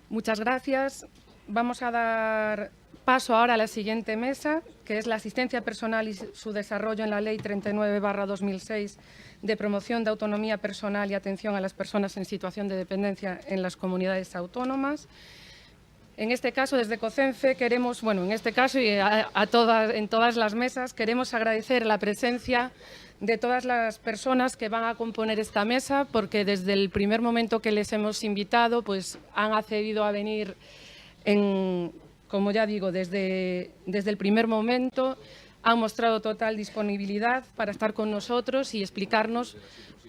Muchas gracias. Vamos a dar paso ahora a la siguiente mesa, que es la asistencia personal y su desarrollo en la Ley 39/2006 de promoción de autonomía personal y atención a las personas en situación de dependencia en las comunidades autónomas. En este caso, desde COCENFE queremos, en este caso y en todas las mesas, queremos agradecer la presencia de todas las personas que van a componer esta mesa, porque desde el primer momento que les hemos invitado, pues han accedido a venir, como ya digo, desde el primer momento, han mostrado total disponibilidad para estar con nosotros y explicarnos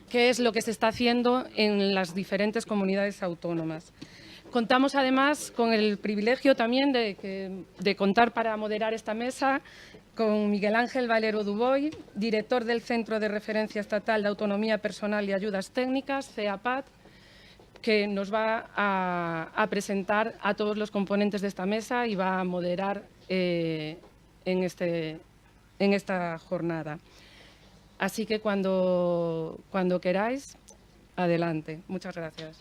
qué es lo que se está haciendo en las diferentes comunidades autónomas. Contamos, además, con el privilegio también de contar para moderar esta mesa con Miguel Ángel Valero Duboy, director del Centro de Referencia Estatal de Autonomía Personal y Ayudas Técnicas, CEAPAT, que nos va a presentar a todos los componentes de esta mesa y va a moderar en esta jornada. Así que cuando queráis, adelante. Muchas gracias.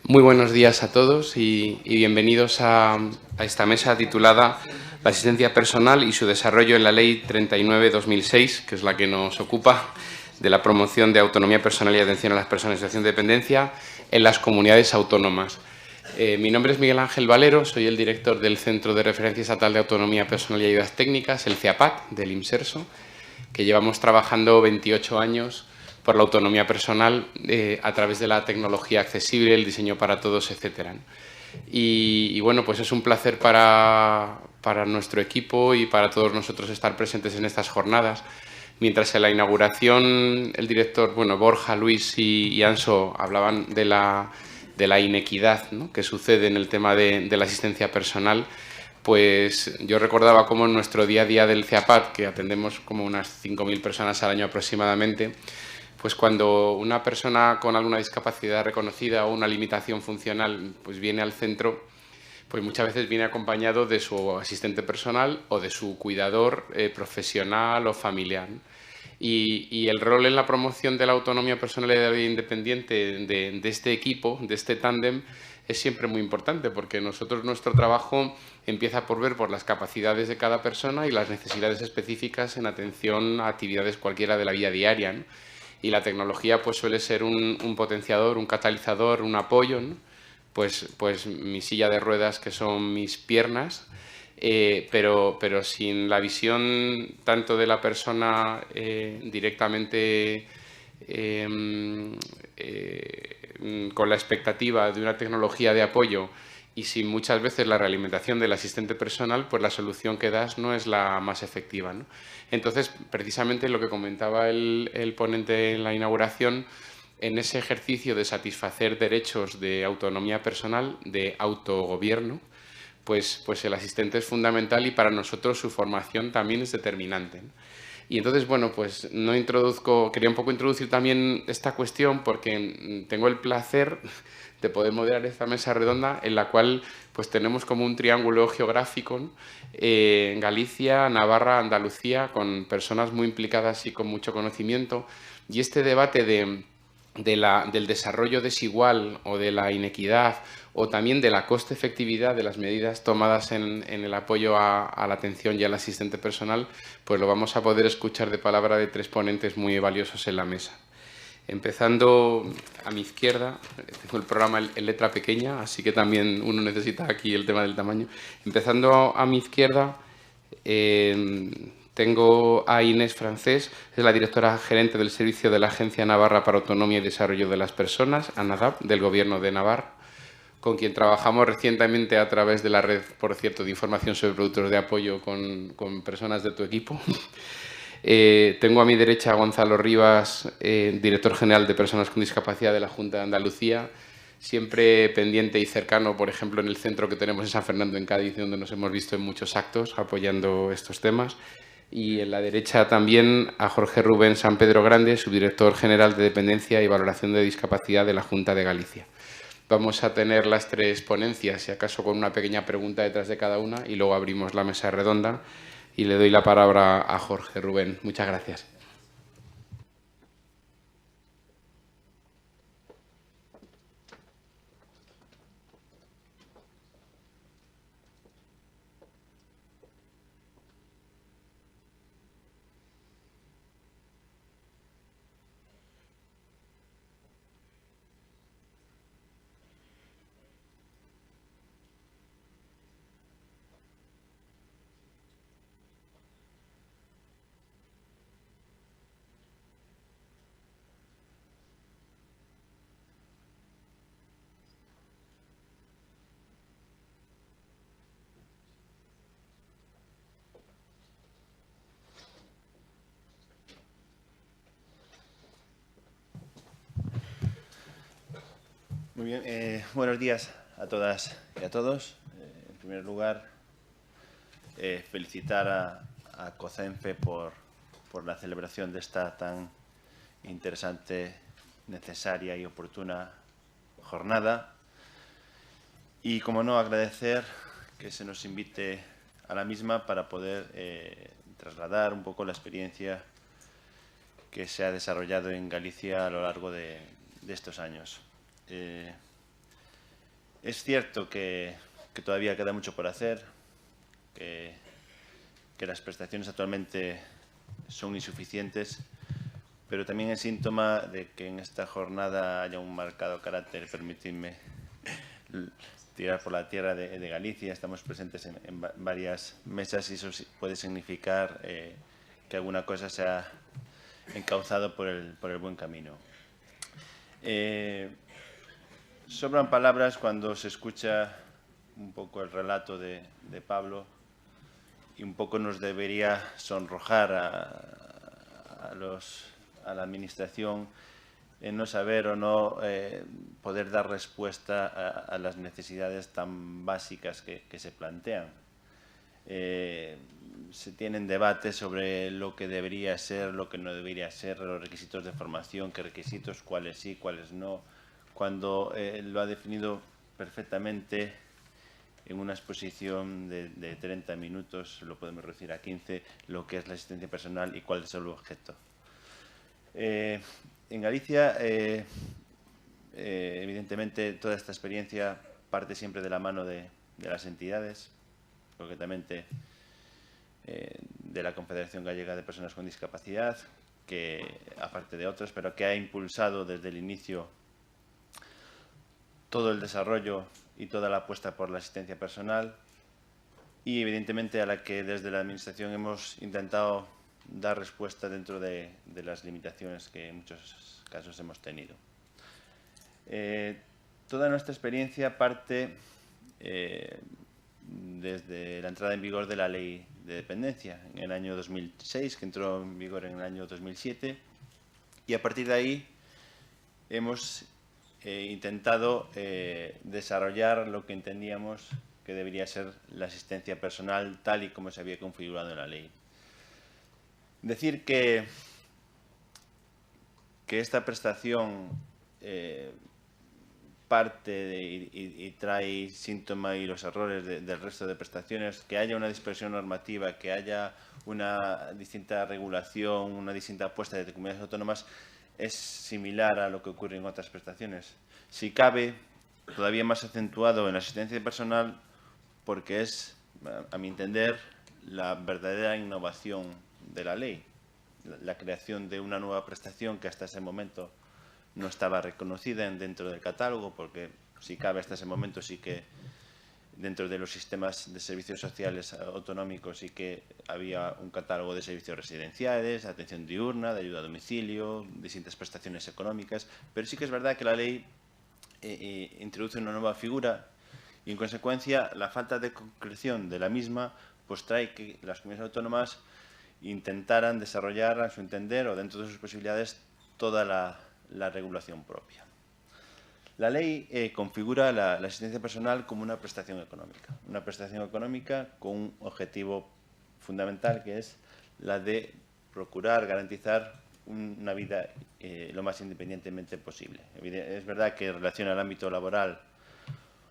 Muy buenos días a todos y bienvenidos a esta mesa titulada La asistencia personal y su desarrollo en la Ley 39/2006, que es la que nos ocupa, de la promoción de autonomía personal y atención a las personas en situación de dependencia en las comunidades autónomas. Mi nombre es Miguel Ángel Valero, soy el director del Centro de Referencia Estatal de Autonomía Personal y Ayudas Técnicas, el CEAPAT, del IMSERSO, que llevamos trabajando 28 años por la autonomía personal a través de la tecnología accesible, el diseño para todos, etcétera. Y bueno, pues es un placer para nuestro equipo y para todos nosotros estar presentes en estas jornadas. Mientras en la inauguración el director, Borja, Luis y Anso hablaban de la inequidad, ¿no?, que sucede en el tema de la asistencia personal, pues yo recordaba cómo en nuestro día a día del CEAPAT, que atendemos como unas 5.000 personas al año aproximadamente, pues cuando una persona con alguna discapacidad reconocida o una limitación funcional pues viene al centro, pues muchas veces viene acompañado de su asistente personal o de su cuidador profesional o familiar. Y el rol en la promoción de la autonomía personal y de la vida independiente de este equipo, de este tándem, es siempre muy importante, porque nuestro trabajo empieza por ver por las capacidades de cada persona y las necesidades específicas en atención a actividades cualquiera de la vida diaria, ¿no? Y la tecnología pues suele ser un potenciador, un catalizador, un apoyo, ¿no? Pues mi silla de ruedas, que son mis piernas, pero sin la visión tanto de la persona directamente con la expectativa de una tecnología de apoyo y sin muchas veces la realimentación del asistente personal, pues la solución que das no es la más efectiva, ¿no? Entonces, precisamente lo que comentaba el ponente en la inauguración, en ese ejercicio de satisfacer derechos de autonomía personal, de autogobierno, pues el asistente es fundamental y para nosotros su formación también es determinante, ¿no? Y entonces, pues quería un poco introducir también esta cuestión porque tengo el placer de poder moderar esta mesa redonda en la cual pues tenemos como un triángulo geográfico, ¿no?, en Galicia, Navarra, Andalucía, con personas muy implicadas y con mucho conocimiento. Y este debate del desarrollo desigual o de la inequidad o también de la coste-efectividad de las medidas tomadas en el apoyo a la atención y al asistente personal, pues lo vamos a poder escuchar de palabra de tres ponentes muy valiosos en la mesa. Empezando a mi izquierda, tengo el programa en letra pequeña, así que también uno necesita aquí el tema del tamaño. Empezando a mi izquierda, tengo a Inés Francés, es la directora gerente del Servicio de la Agencia Navarra para Autonomía y Desarrollo de las Personas, ANADAP, del Gobierno de Navarra, con quien trabajamos recientemente a través de la red, por cierto, de información sobre productos de apoyo con personas de tu equipo. Tengo a mi derecha a Gonzalo Rivas, director general de Personas con Discapacidad de la Junta de Andalucía, siempre pendiente y cercano, por ejemplo, en el centro que tenemos en San Fernando, en Cádiz, donde nos hemos visto en muchos actos apoyando estos temas. Y en la derecha también a Jorge Rubén Sanpedro Grande, subdirector general de Dependencia y Valoración de Discapacidad de la Junta de Galicia. Vamos a tener las tres ponencias, si acaso con una pequeña pregunta detrás de cada una, y luego abrimos la mesa redonda. Y le doy la palabra a Jorge Rubén. Muchas gracias. Muy bien, buenos días a todas y a todos. En primer lugar, felicitar a COCENFE por la celebración de esta tan interesante, necesaria y oportuna jornada. Y, como no, agradecer que se nos invite a la misma para poder trasladar un poco la experiencia que se ha desarrollado en Galicia a lo largo de estos años. Es cierto que todavía queda mucho por hacer, que las prestaciones actualmente son insuficientes, pero también es síntoma de que en esta jornada haya un marcado carácter, permitidme tirar por la tierra de Galicia. Estamos presentes en varias mesas y eso puede significar que alguna cosa se ha encauzado por el buen camino. Sobran palabras cuando se escucha un poco el relato de Pablo y un poco nos debería sonrojar a la Administración en no saber o no poder dar respuesta a las necesidades tan básicas que se plantean. Se tienen debates sobre lo que debería ser, lo que no debería ser, los requisitos de formación, qué requisitos, cuáles sí, cuáles no, cuando lo ha definido perfectamente en una exposición de 30 minutos, lo podemos reducir a 15, lo que es la asistencia personal y cuál es el objeto. En Galicia, evidentemente, toda esta experiencia parte siempre de la mano de las entidades, concretamente de la Confederación Gallega de Personas con Discapacidad, que, aparte de otras, pero que ha impulsado desde el inicio todo el desarrollo y toda la apuesta por la asistencia personal y, evidentemente, a la que desde la Administración hemos intentado dar respuesta dentro de las limitaciones que en muchos casos hemos tenido. Toda nuestra experiencia parte desde la entrada en vigor de la Ley de Dependencia en el año 2006, que entró en vigor en el año 2007, y a partir de ahí hemos intentado desarrollar lo que entendíamos que debería ser la asistencia personal tal y como se había configurado en la ley. Decir que esta prestación parte y trae síntoma y los errores del resto de prestaciones, que haya una dispersión normativa, que haya una distinta regulación, una distinta apuesta de comunidades autónomas, es similar a lo que ocurre en otras prestaciones. Si cabe, todavía más acentuado en la asistencia personal, porque es, a mi entender, la verdadera innovación de la ley, la creación de una nueva prestación que hasta ese momento no estaba reconocida dentro del catálogo, porque si cabe hasta ese momento sí que dentro de los sistemas de servicios sociales autonómicos sí que había un catálogo de servicios residenciales, atención diurna, de ayuda a domicilio, distintas prestaciones económicas, pero sí que es verdad que la ley introduce una nueva figura y, en consecuencia, la falta de concreción de la misma pues trae que las comunidades autónomas intentaran desarrollar, a su entender, o dentro de sus posibilidades, toda la regulación propia. La ley configura la asistencia personal como una prestación económica con un objetivo fundamental, que es la de procurar garantizar una vida lo más independientemente posible. Es verdad que en relación al ámbito laboral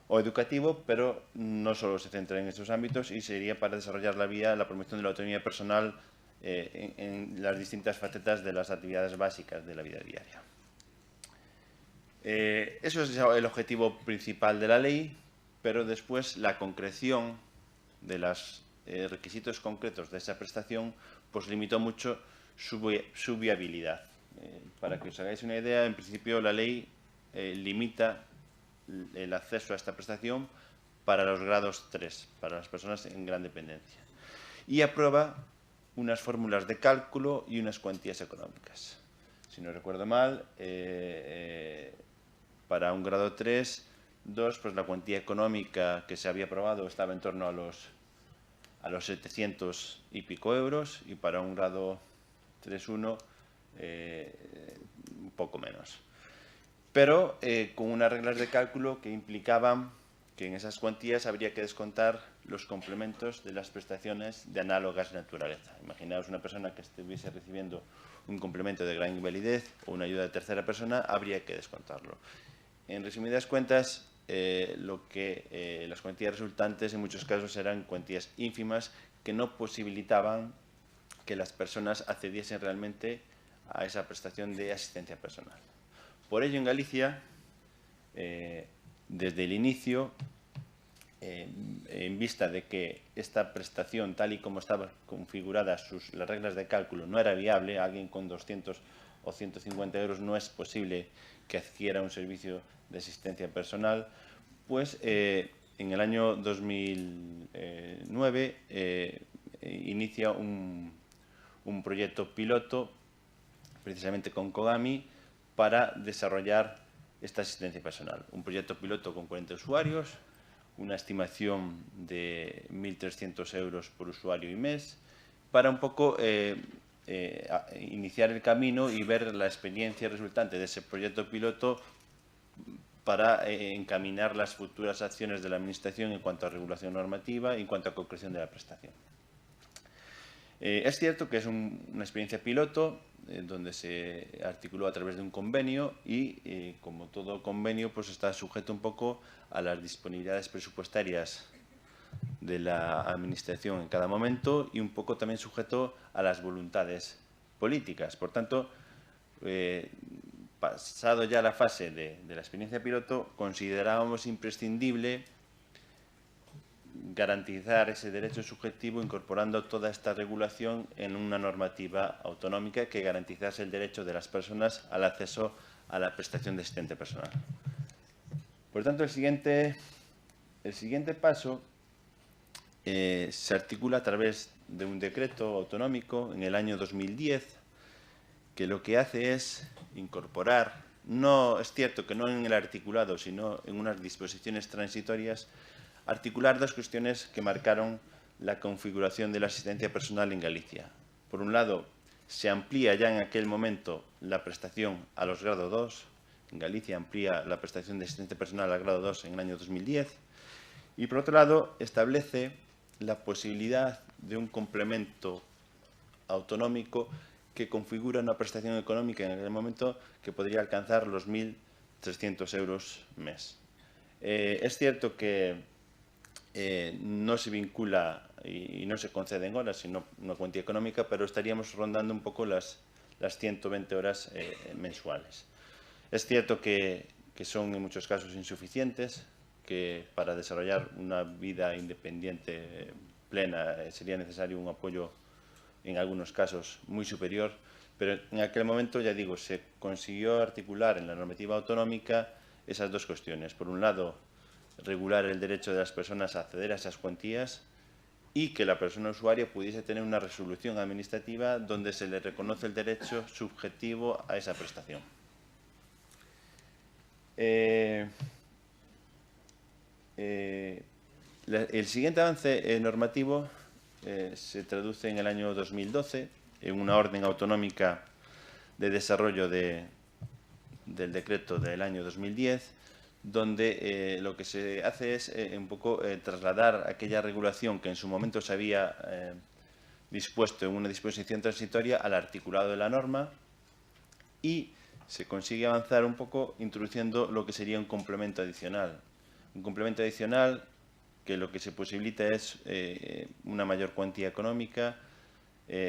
o educativo, pero no solo se centra en estos ámbitos y sería para desarrollar la promoción de la autonomía personal en las distintas facetas de las actividades básicas de la vida diaria. Eso es el objetivo principal de la ley, pero después la concreción de los requisitos concretos de esa prestación pues limitó mucho su viabilidad. Para que os hagáis una idea, en principio la ley limita el acceso a esta prestación para los grados 3, para las personas en gran dependencia, y aprueba unas fórmulas de cálculo y unas cuantías económicas. Si no recuerdo mal, para un grado 3, 2, pues la cuantía económica que se había aprobado estaba en torno a los 700 y pico euros, y para un grado 3.1 un poco menos. Pero con unas reglas de cálculo que implicaban que en esas cuantías habría que descontar los complementos de las prestaciones de análogas naturaleza. Imaginaos una persona que estuviese recibiendo un complemento de gran invalidez o una ayuda de tercera persona, habría que descontarlo. En resumidas cuentas, las cuantías resultantes en muchos casos eran cuantías ínfimas que no posibilitaban que las personas accediesen realmente a esa prestación de asistencia personal. Por ello, en Galicia, desde el inicio, en vista de que esta prestación, tal y como estaban configuradas las reglas de cálculo, no era viable, alguien con 200 o 150 euros no es posible que adquiera un servicio de asistencia personal, pues en el año 2009 inicia un proyecto piloto, precisamente con Kogami, para desarrollar esta asistencia personal. Un proyecto piloto con 40 usuarios, una estimación de 1.300 euros por usuario y mes, para un poco iniciar el camino y ver la experiencia resultante de ese proyecto piloto para encaminar las futuras acciones de la Administración en cuanto a regulación normativa y en cuanto a concreción de la prestación. Es cierto que es una experiencia piloto donde se articuló a través de un convenio y, como todo convenio, pues está sujeto un poco a las disponibilidades presupuestarias de la Administración en cada momento y un poco también sujeto a las voluntades políticas. Por tanto, pasado ya la fase de la experiencia piloto, considerábamos imprescindible garantizar ese derecho subjetivo incorporando toda esta regulación en una normativa autonómica que garantizase el derecho de las personas al acceso a la prestación de asistente personal. Por tanto, el siguiente paso se articula a través de un decreto autonómico en el año 2010 que lo que hace es incorporar, no es cierto que no en el articulado, sino en unas disposiciones transitorias, articular dos cuestiones que marcaron la configuración de la asistencia personal en Galicia. Por un lado, se amplía ya en aquel momento la prestación a los grado 2. En Galicia amplía la prestación de asistencia personal al grado 2 en el año 2010. Y por otro lado, establece la posibilidad de un complemento autonómico que configura una prestación económica en aquel momento que podría alcanzar los 1.300 euros mes. Es cierto que no se vincula y no se concede en horas, sino una cuantía económica, pero estaríamos rondando un poco las 120 horas mensuales. Es cierto que son en muchos casos insuficientes, que para desarrollar una vida independiente plena sería necesario un apoyo, en algunos casos, muy superior, pero en aquel momento, ya digo, se consiguió articular en la normativa autonómica esas dos cuestiones. Por un lado, regular el derecho de las personas a acceder a esas cuantías y que la persona usuaria pudiese tener una resolución administrativa donde se le reconoce el derecho subjetivo a esa prestación. El siguiente avance normativo se traduce en el año 2012 en una orden autonómica de desarrollo del decreto del año 2010, donde lo que se hace es un poco trasladar aquella regulación que en su momento se había dispuesto en una disposición transitoria al articulado de la norma y se consigue avanzar un poco introduciendo lo que sería un complemento adicional. Un complemento adicional que lo que se posibilita es una mayor cuantía económica,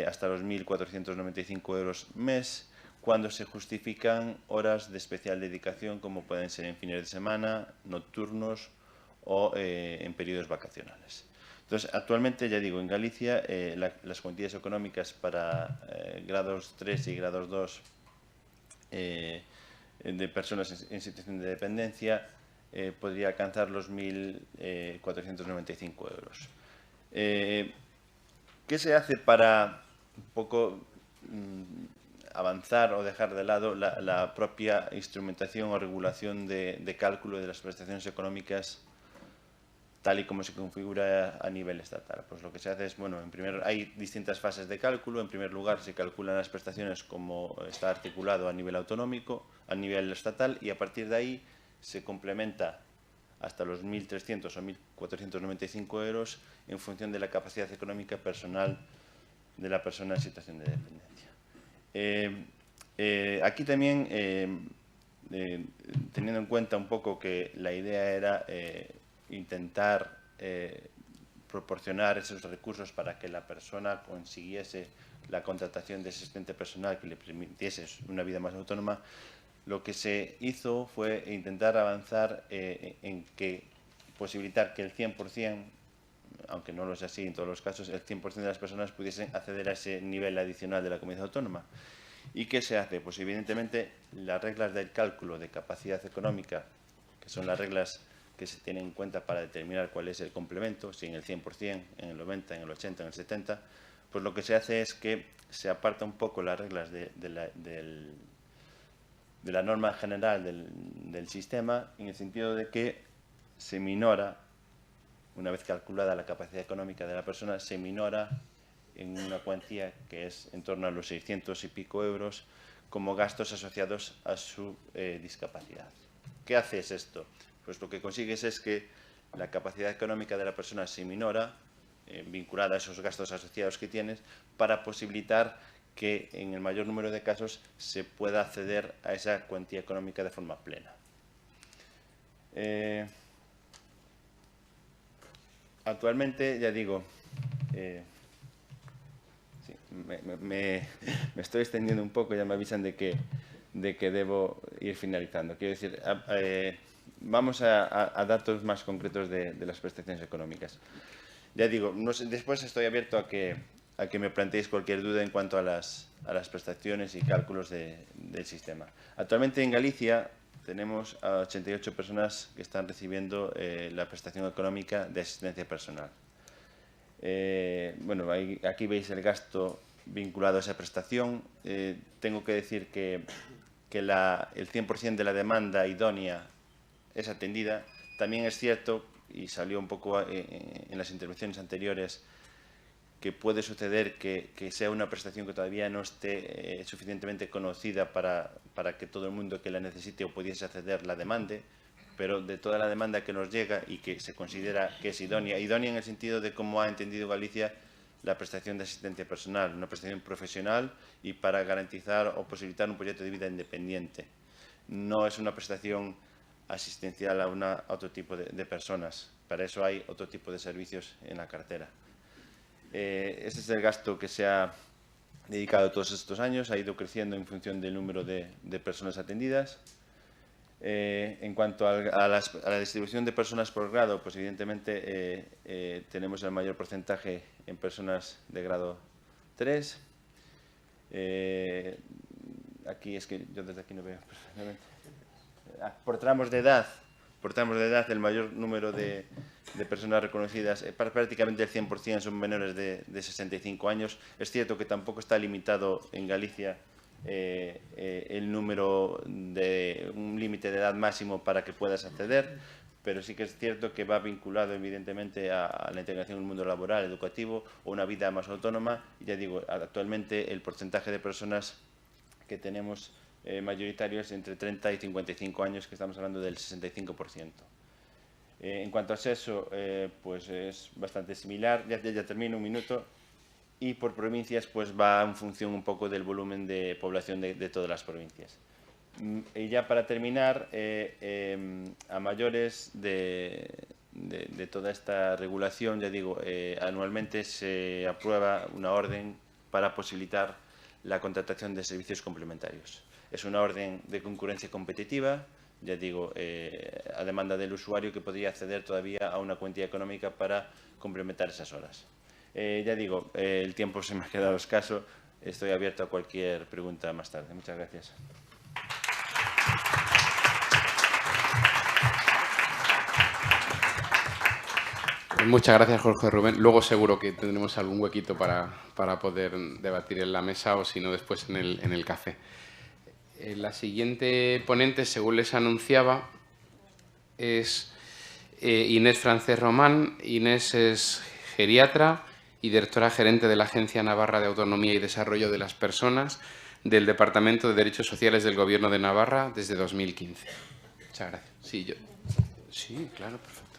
hasta los 1.495 euros mes, cuando se justifican horas de especial dedicación, como pueden ser en fines de semana, nocturnos o en periodos vacacionales. Entonces, actualmente, ya digo, en Galicia las cuantías económicas para grados 3 y grados 2 de personas en situación de dependencia podría alcanzar los 1.495 euros. ¿Qué se hace para un poco avanzar o dejar de lado la propia instrumentación o regulación de cálculo de las prestaciones económicas tal y como se configura a nivel estatal? Pues lo que se hace es, bueno, hay distintas fases de cálculo. En primer lugar, se calculan las prestaciones como está articulado a nivel autonómico, a nivel estatal, y a partir de ahí se complementa hasta los 1.300 o 1.495 euros en función de la capacidad económica personal de la persona en situación de dependencia. Aquí también, teniendo en cuenta un poco que la idea era intentar proporcionar esos recursos para que la persona consiguiese la contratación de asistente personal que le permitiese una vida más autónoma, lo que se hizo fue intentar avanzar en que posibilitar que el 100%, aunque no lo es así en todos los casos, el 100% de las personas pudiesen acceder a ese nivel adicional de la comunidad autónoma. ¿Y qué se hace? Pues evidentemente las reglas del cálculo de capacidad económica, que son las reglas que se tienen en cuenta para determinar cuál es el complemento, si en el 100%, en el 90%, en el 80%, en el 70%, pues lo que se hace es que se aparta un poco las reglas de la norma general del sistema, en el sentido de que se minora, una vez calculada la capacidad económica de la persona, se minora en una cuantía que es en torno a los 600 y pico euros como gastos asociados a su discapacidad. ¿Qué haces esto? Pues lo que consigues es que la capacidad económica de la persona se minora, vinculada a esos gastos asociados que tienes, para posibilitar que en el mayor número de casos se pueda acceder a esa cuantía económica de forma plena. Actualmente, ya digo, sí, me estoy extendiendo un poco, ya me avisan de que debo ir finalizando. Quiero decir, vamos a datos más concretos de las prestaciones económicas. Ya digo, después estoy abierto a que me planteéis cualquier duda en cuanto a las prestaciones y cálculos del sistema. Actualmente en Galicia tenemos a 88 personas que están recibiendo la prestación económica de asistencia personal. Bueno, aquí veis el gasto vinculado a esa prestación. Tengo que decir que el 100% de la demanda idónea es atendida. También es cierto, y salió un poco en las intervenciones anteriores, que puede suceder que sea una prestación que todavía no esté suficientemente conocida para que todo el mundo que la necesite o pudiese acceder la demande, pero de toda la demanda que nos llega y que se considera que es idónea en el sentido de cómo ha entendido Galicia la prestación de asistencia personal, una prestación profesional y para garantizar o posibilitar un proyecto de vida independiente. No es una prestación asistencial a otro tipo de personas. Para eso hay otro tipo de servicios en la cartera. Ese es el gasto que se ha dedicado todos estos años, ha ido creciendo en función del número de personas atendidas. En cuanto a la distribución de personas por grado, pues evidentemente tenemos el mayor porcentaje en personas de grado 3. Aquí es que yo desde aquí no veo perfectamente. Por tramos de edad, el mayor número de personas reconocidas, prácticamente el 100% son menores de 65 años. Es cierto que tampoco está limitado en Galicia el número de un límite de edad máximo para que puedas acceder, pero sí que es cierto que va vinculado evidentemente a la integración en el mundo laboral, educativo o una vida más autónoma. Y ya digo, actualmente el porcentaje de personas que tenemos mayoritarios entre 30 y 55 años, que estamos hablando del 65%. En cuanto a sexo, pues es bastante similar. Ya termino, un minuto. Y por provincias, pues va en función un poco del volumen de población de todas las provincias. Y ya para terminar, a mayores de toda esta regulación, ya digo, anualmente se aprueba una orden para posibilitar la contratación de servicios complementarios. Es una orden de concurrencia competitiva, ya digo, a demanda del usuario, que podría acceder todavía a una cuantía económica para complementar esas horas. Ya digo, el tiempo se me ha quedado escaso. Estoy abierto a cualquier pregunta más tarde. Muchas gracias. Muchas gracias, Jorge Rubén. Luego seguro que tendremos algún huequito para poder debatir en la mesa, o si no, después en el café. La siguiente ponente, según les anunciaba, es Inés Francés Román. Inés es geriatra y directora gerente de la Agencia Navarra de Autonomía y Desarrollo de las Personas del Departamento de Derechos Sociales del Gobierno de Navarra desde 2015. Muchas gracias. Sí, claro, perfecto.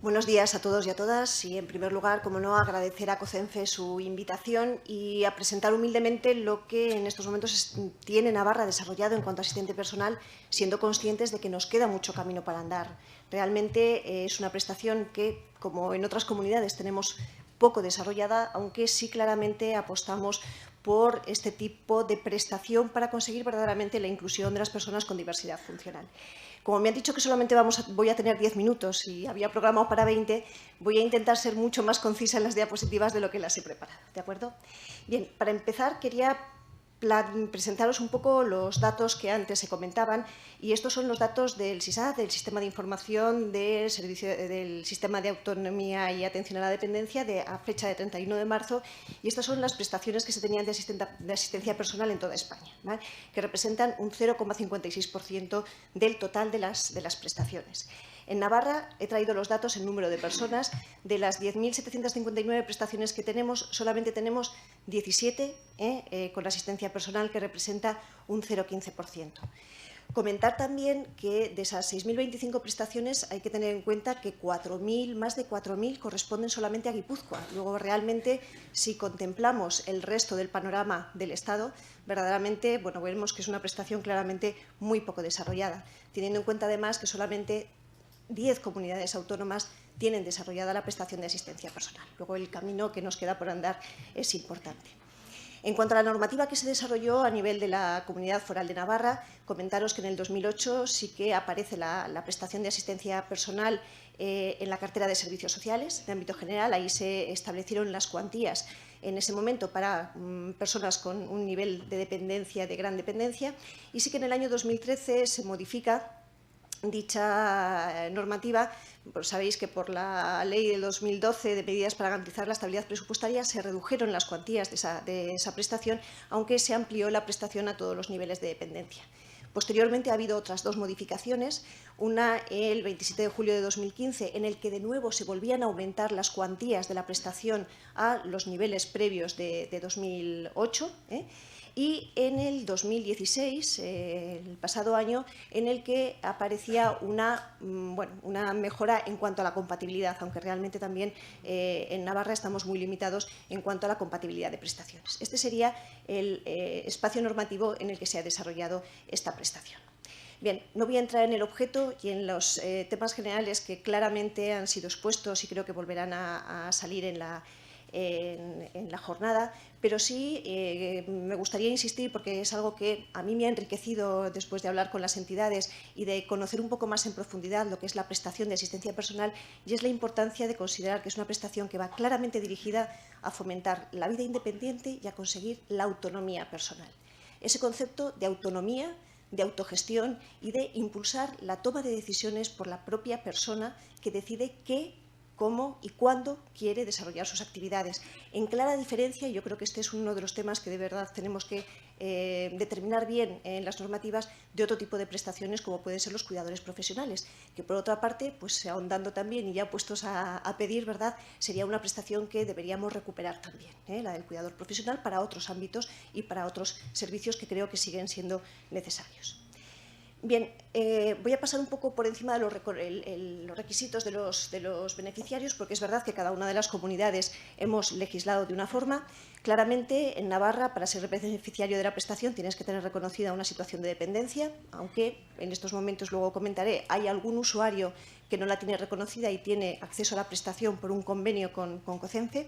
Buenos días a todos y a todas, y en primer lugar, como no, agradecer a COCENFE su invitación y a presentar humildemente lo que en estos momentos tiene Navarra desarrollado en cuanto a asistente personal, siendo conscientes de que nos queda mucho camino para andar. Realmente es una prestación que, como en otras comunidades, tenemos poco desarrollada, aunque sí claramente apostamos por este tipo de prestación para conseguir verdaderamente la inclusión de las personas con diversidad funcional. Como me han dicho que solamente voy a tener 10 minutos y había programado para 20, voy a intentar ser mucho más concisa en las diapositivas de lo que las he preparado, ¿de acuerdo? Bien, para empezar quería presentaros un poco los datos que antes se comentaban, y estos son los datos del SISAD, del Sistema de Información del Sistema de Autonomía y Atención a la Dependencia, a fecha de 31 de marzo, y estas son las prestaciones que se tenían de asistencia personal en toda España, ¿vale?, que representan un 0,56% del total de las prestaciones. En Navarra he traído los datos en número de personas. De las 10.759 prestaciones que tenemos, solamente tenemos 17 con asistencia personal, que representa un 0,15%. Comentar también que de esas 6.025 prestaciones hay que tener en cuenta que más de 4.000 corresponden solamente a Guipúzcoa. Luego, realmente, si contemplamos el resto del panorama del Estado, verdaderamente, bueno, vemos que es una prestación claramente muy poco desarrollada, teniendo en cuenta además que solamente 10 comunidades autónomas tienen desarrollada la prestación de asistencia personal. Luego, el camino que nos queda por andar es importante. En cuanto a la normativa que se desarrolló a nivel de la Comunidad Foral de Navarra, comentaros que en el 2008 sí que aparece la prestación de asistencia personal en la cartera de servicios sociales de ámbito general. Ahí se establecieron las cuantías en ese momento para personas con un nivel de dependencia, de gran dependencia, y sí que en el año 2013 se modifica dicha normativa. Pues sabéis que por la ley del 2012 de medidas para garantizar la estabilidad presupuestaria se redujeron las cuantías de esa prestación, aunque se amplió la prestación a todos los niveles de dependencia. Posteriormente ha habido otras dos modificaciones, una el 27 de julio de 2015, en el que de nuevo se volvían a aumentar las cuantías de la prestación a los niveles previos de 2008, y en el 2016, el pasado año, en el que aparecía una mejora en cuanto a la compatibilidad, aunque realmente también en Navarra estamos muy limitados en cuanto a la compatibilidad de prestaciones. Este sería el espacio normativo en el que se ha desarrollado esta prestación. Bien, no voy a entrar en el objeto y en los temas generales que claramente han sido expuestos y creo que volverán a salir en la jornada, pero sí me gustaría insistir, porque es algo que a mí me ha enriquecido después de hablar con las entidades y de conocer un poco más en profundidad lo que es la prestación de asistencia personal, y es la importancia de considerar que es una prestación que va claramente dirigida a fomentar la vida independiente y a conseguir la autonomía personal. Ese concepto de autonomía, de autogestión y de impulsar la toma de decisiones por la propia persona, que decide qué, cómo y cuándo quiere desarrollar sus actividades. En clara diferencia, y yo creo que este es uno de los temas que de verdad tenemos que determinar bien en las normativas, de otro tipo de prestaciones como pueden ser los cuidadores profesionales, que por otra parte, pues ahondando también y ya puestos a pedir, ¿verdad?, sería una prestación que deberíamos recuperar también, la del cuidador profesional, para otros ámbitos y para otros servicios que creo que siguen siendo necesarios. Bien, voy a pasar un poco por encima de los requisitos de los beneficiarios, porque es verdad que cada una de las comunidades hemos legislado de una forma. Claramente, en Navarra, para ser beneficiario de la prestación, tienes que tener reconocida una situación de dependencia, aunque en estos momentos, luego comentaré, hay algún usuario que no la tiene reconocida y tiene acceso a la prestación por un convenio con COCENFE.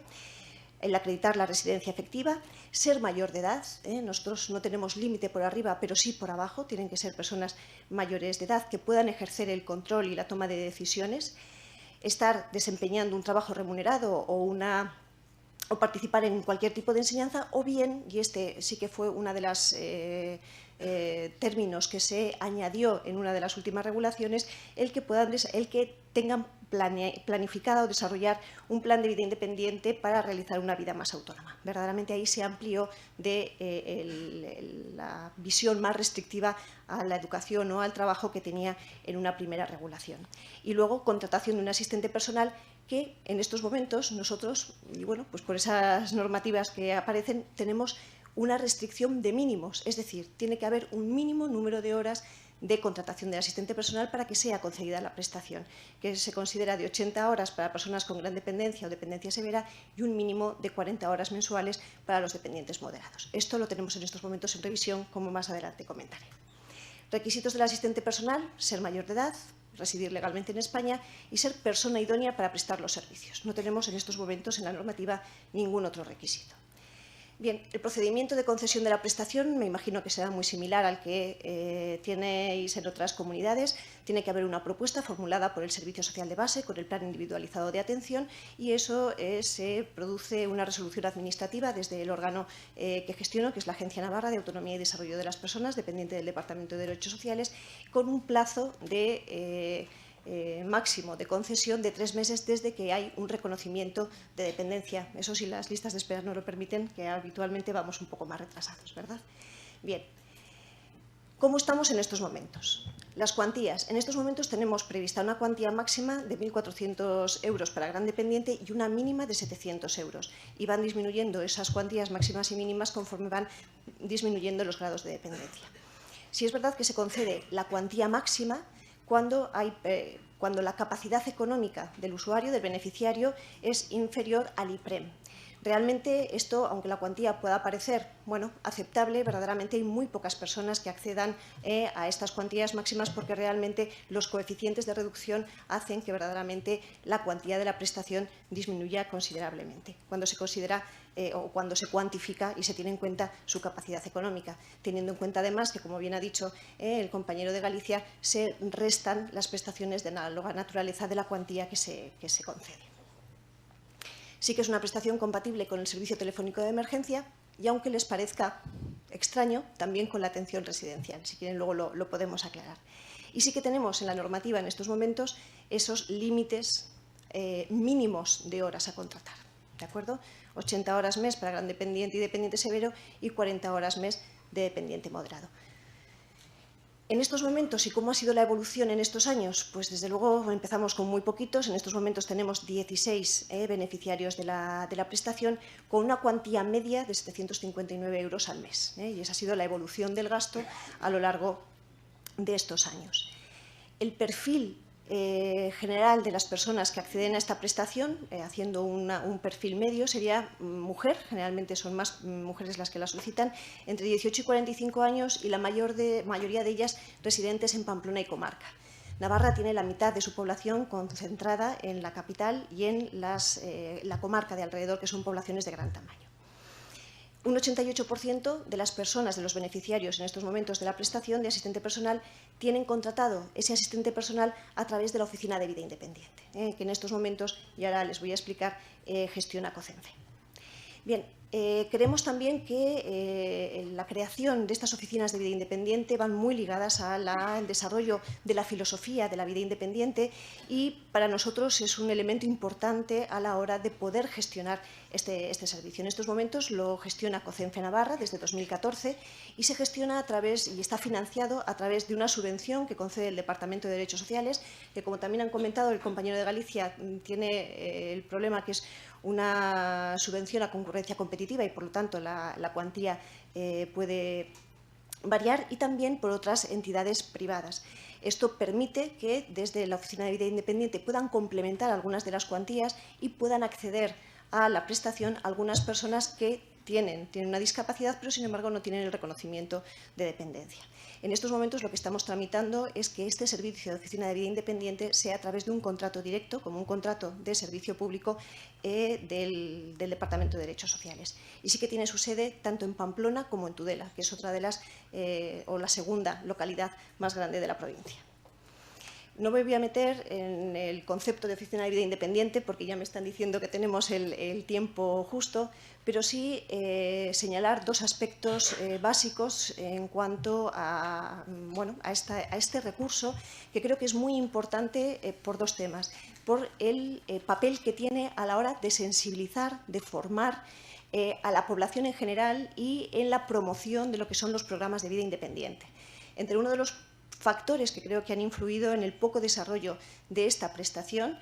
El acreditar la residencia efectiva, ser mayor de edad, nosotros no tenemos límite por arriba, pero sí por abajo, tienen que ser personas mayores de edad que puedan ejercer el control y la toma de decisiones, estar desempeñando un trabajo remunerado o participar en cualquier tipo de enseñanza, o bien, y este sí que fue una de las términos que se añadió en una de las últimas regulaciones, el que tengan planificada o desarrollar un plan de vida independiente para realizar una vida más autónoma. Verdaderamente ahí se amplió la visión más restrictiva a la educación o al trabajo que tenía en una primera regulación. Y luego, contratación de un asistente personal que en estos momentos nosotros, y bueno, pues por esas normativas que aparecen, tenemos una restricción de mínimos, es decir, tiene que haber un mínimo número de horas de contratación del asistente personal para que sea concedida la prestación, que se considera de 80 horas para personas con gran dependencia o dependencia severa y un mínimo de 40 horas mensuales para los dependientes moderados. Esto lo tenemos en estos momentos en revisión, como más adelante comentaré. Requisitos del asistente personal: ser mayor de edad, residir legalmente en España y ser persona idónea para prestar los servicios. No tenemos en estos momentos en la normativa ningún otro requisito. Bien, el procedimiento de concesión de la prestación me imagino que será muy similar al que tenéis en otras comunidades. Tiene que haber una propuesta formulada por el Servicio Social de Base con el plan individualizado de atención y eso se produce una resolución administrativa desde el órgano que gestiono, que es la Agencia Navarra de Autonomía y Desarrollo de las Personas, dependiente del Departamento de Derechos Sociales, con un plazo de máximo de concesión de 3 meses desde que hay un reconocimiento de dependencia. Eso sí, las listas de espera no lo permiten, que habitualmente vamos un poco más retrasados, ¿verdad? Bien, ¿cómo estamos en estos momentos? Las cuantías. En estos momentos tenemos prevista una cuantía máxima de 1.400 euros para gran dependiente y una mínima de 700 euros. Y van disminuyendo esas cuantías máximas y mínimas conforme van disminuyendo los grados de dependencia. Si es verdad que se concede la cuantía máxima cuando la capacidad económica del usuario, del beneficiario, es inferior al IPREM. Realmente esto, aunque la cuantía pueda parecer aceptable, verdaderamente hay muy pocas personas que accedan a estas cuantías máximas porque realmente los coeficientes de reducción hacen que verdaderamente la cuantía de la prestación disminuya considerablemente cuando se considera o cuando se cuantifica y se tiene en cuenta su capacidad económica, teniendo en cuenta además que, como bien ha dicho el compañero de Galicia, se restan las prestaciones de análoga naturaleza de la cuantía que se concede. Sí que es una prestación compatible con el servicio telefónico de emergencia y, aunque les parezca extraño, también con la atención residencial. Si quieren, luego lo podemos aclarar. Y sí que tenemos en la normativa en estos momentos esos límites mínimos de horas a contratar. ¿De acuerdo? 80 horas mes para gran dependiente y dependiente severo y 40 horas mes de dependiente moderado. En estos momentos, ¿y cómo ha sido la evolución en estos años? Pues desde luego empezamos con muy poquitos. En estos momentos tenemos 16 beneficiarios de la prestación con una cuantía media de 759 euros al mes. Y esa ha sido la evolución del gasto a lo largo de estos años. El perfil general de las personas que acceden a esta prestación, haciendo un perfil medio, sería mujer, generalmente son más mujeres las que la solicitan, entre 18 y 45 años y la mayoría de ellas residentes en Pamplona y comarca. Navarra tiene la mitad de su población concentrada en la capital y en la comarca de alrededor, que son poblaciones de gran tamaño. Un 88% de las personas, de los beneficiarios en estos momentos de la prestación de asistente personal, tienen contratado ese asistente personal a través de la Oficina de Vida Independiente, que en estos momentos, y ahora les voy a explicar, gestiona COCENFE. Bien, creemos también que la creación de estas oficinas de vida independiente van muy ligadas al desarrollo de la filosofía de la vida independiente y para nosotros es un elemento importante a la hora de poder gestionar este servicio. En estos momentos lo gestiona COCENFE Navarra desde 2014 y se gestiona a través, y está financiado a través de una subvención que concede el Departamento de Derechos Sociales, que, como también han comentado el compañero de Galicia, tiene el problema que es una subvención a concurrencia competitiva y, por lo tanto, la cuantía puede variar y también por otras entidades privadas. Esto permite que desde la Oficina de Vida Independiente puedan complementar algunas de las cuantías y puedan acceder a la prestación algunas personas que tienen una discapacidad, pero sin embargo no tienen el reconocimiento de dependencia. En estos momentos lo que estamos tramitando es que este servicio de Oficina de Vida Independiente sea a través de un contrato directo, como un contrato de servicio público del Departamento de Derechos Sociales. Y sí que tiene su sede tanto en Pamplona como en Tudela, que es otra de las, o la segunda localidad más grande de la provincia. No me voy a meter en el concepto de Oficina de Vida Independiente porque ya me están diciendo que tenemos el tiempo justo, pero sí señalar dos aspectos básicos en cuanto a, a este recurso, que creo que es muy importante por dos temas. Por el papel que tiene a la hora de sensibilizar, de formar a la población en general y en la promoción de lo que son los programas de vida independiente. Entre uno de los factores que creo que han influido en el poco desarrollo de esta prestación,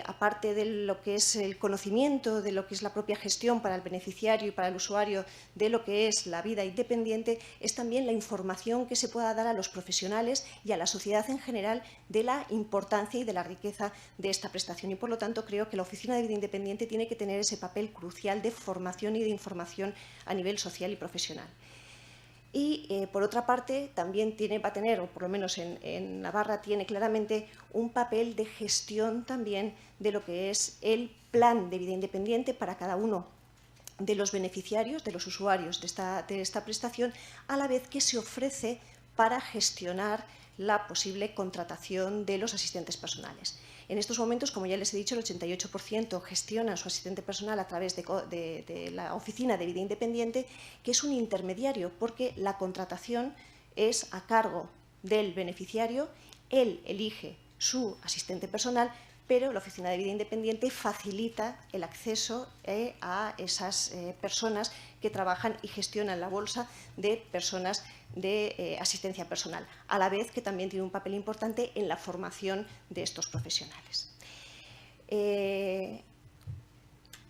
aparte de lo que es el conocimiento, de lo que es la propia gestión para el beneficiario y para el usuario de lo que es la vida independiente, es también la información que se pueda dar a los profesionales y a la sociedad en general de la importancia y de la riqueza de esta prestación. Y, por lo tanto, creo que la Oficina de Vida Independiente tiene que tener ese papel crucial de formación y de información a nivel social y profesional. Y, por otra parte, también va a tener, o por lo menos en Navarra, tiene claramente un papel de gestión también de lo que es el plan de vida independiente para cada uno de los beneficiarios, de los usuarios de esta prestación, a la vez que se ofrece para gestionar la posible contratación de los asistentes personales. En estos momentos, como ya les he dicho, el 88% gestiona su asistente personal a través de la Oficina de Vida Independiente, que es un intermediario, porque la contratación es a cargo del beneficiario, él elige su asistente personal, pero la Oficina de Vida Independiente facilita el acceso a esas personas que trabajan y gestionan la bolsa de personas de asistencia personal, a la vez que también tiene un papel importante en la formación de estos profesionales.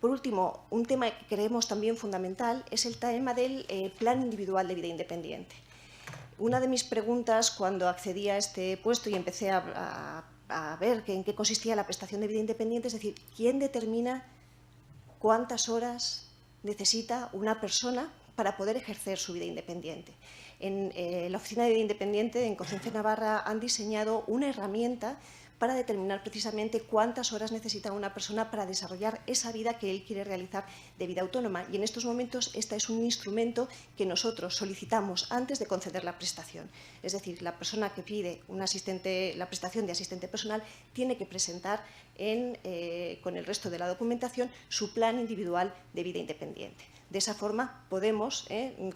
Por último, un tema que creemos también fundamental es el tema del plan individual de vida independiente. Una de mis preguntas cuando accedí a este puesto y empecé a ver en qué consistía la prestación de vida independiente, es decir, ¿quién determina cuántas horas necesita una persona para poder ejercer su vida independiente? En la Oficina de Vida Independiente, en COCENFE Navarra, han diseñado una herramienta para determinar precisamente cuántas horas necesita una persona para desarrollar esa vida que él quiere realizar de vida autónoma. Y en estos momentos este es un instrumento que nosotros solicitamos antes de conceder la prestación. Es decir, la persona que pide la prestación de asistente personal tiene que presentar con el resto de la documentación su plan individual de vida independiente. De esa forma podemos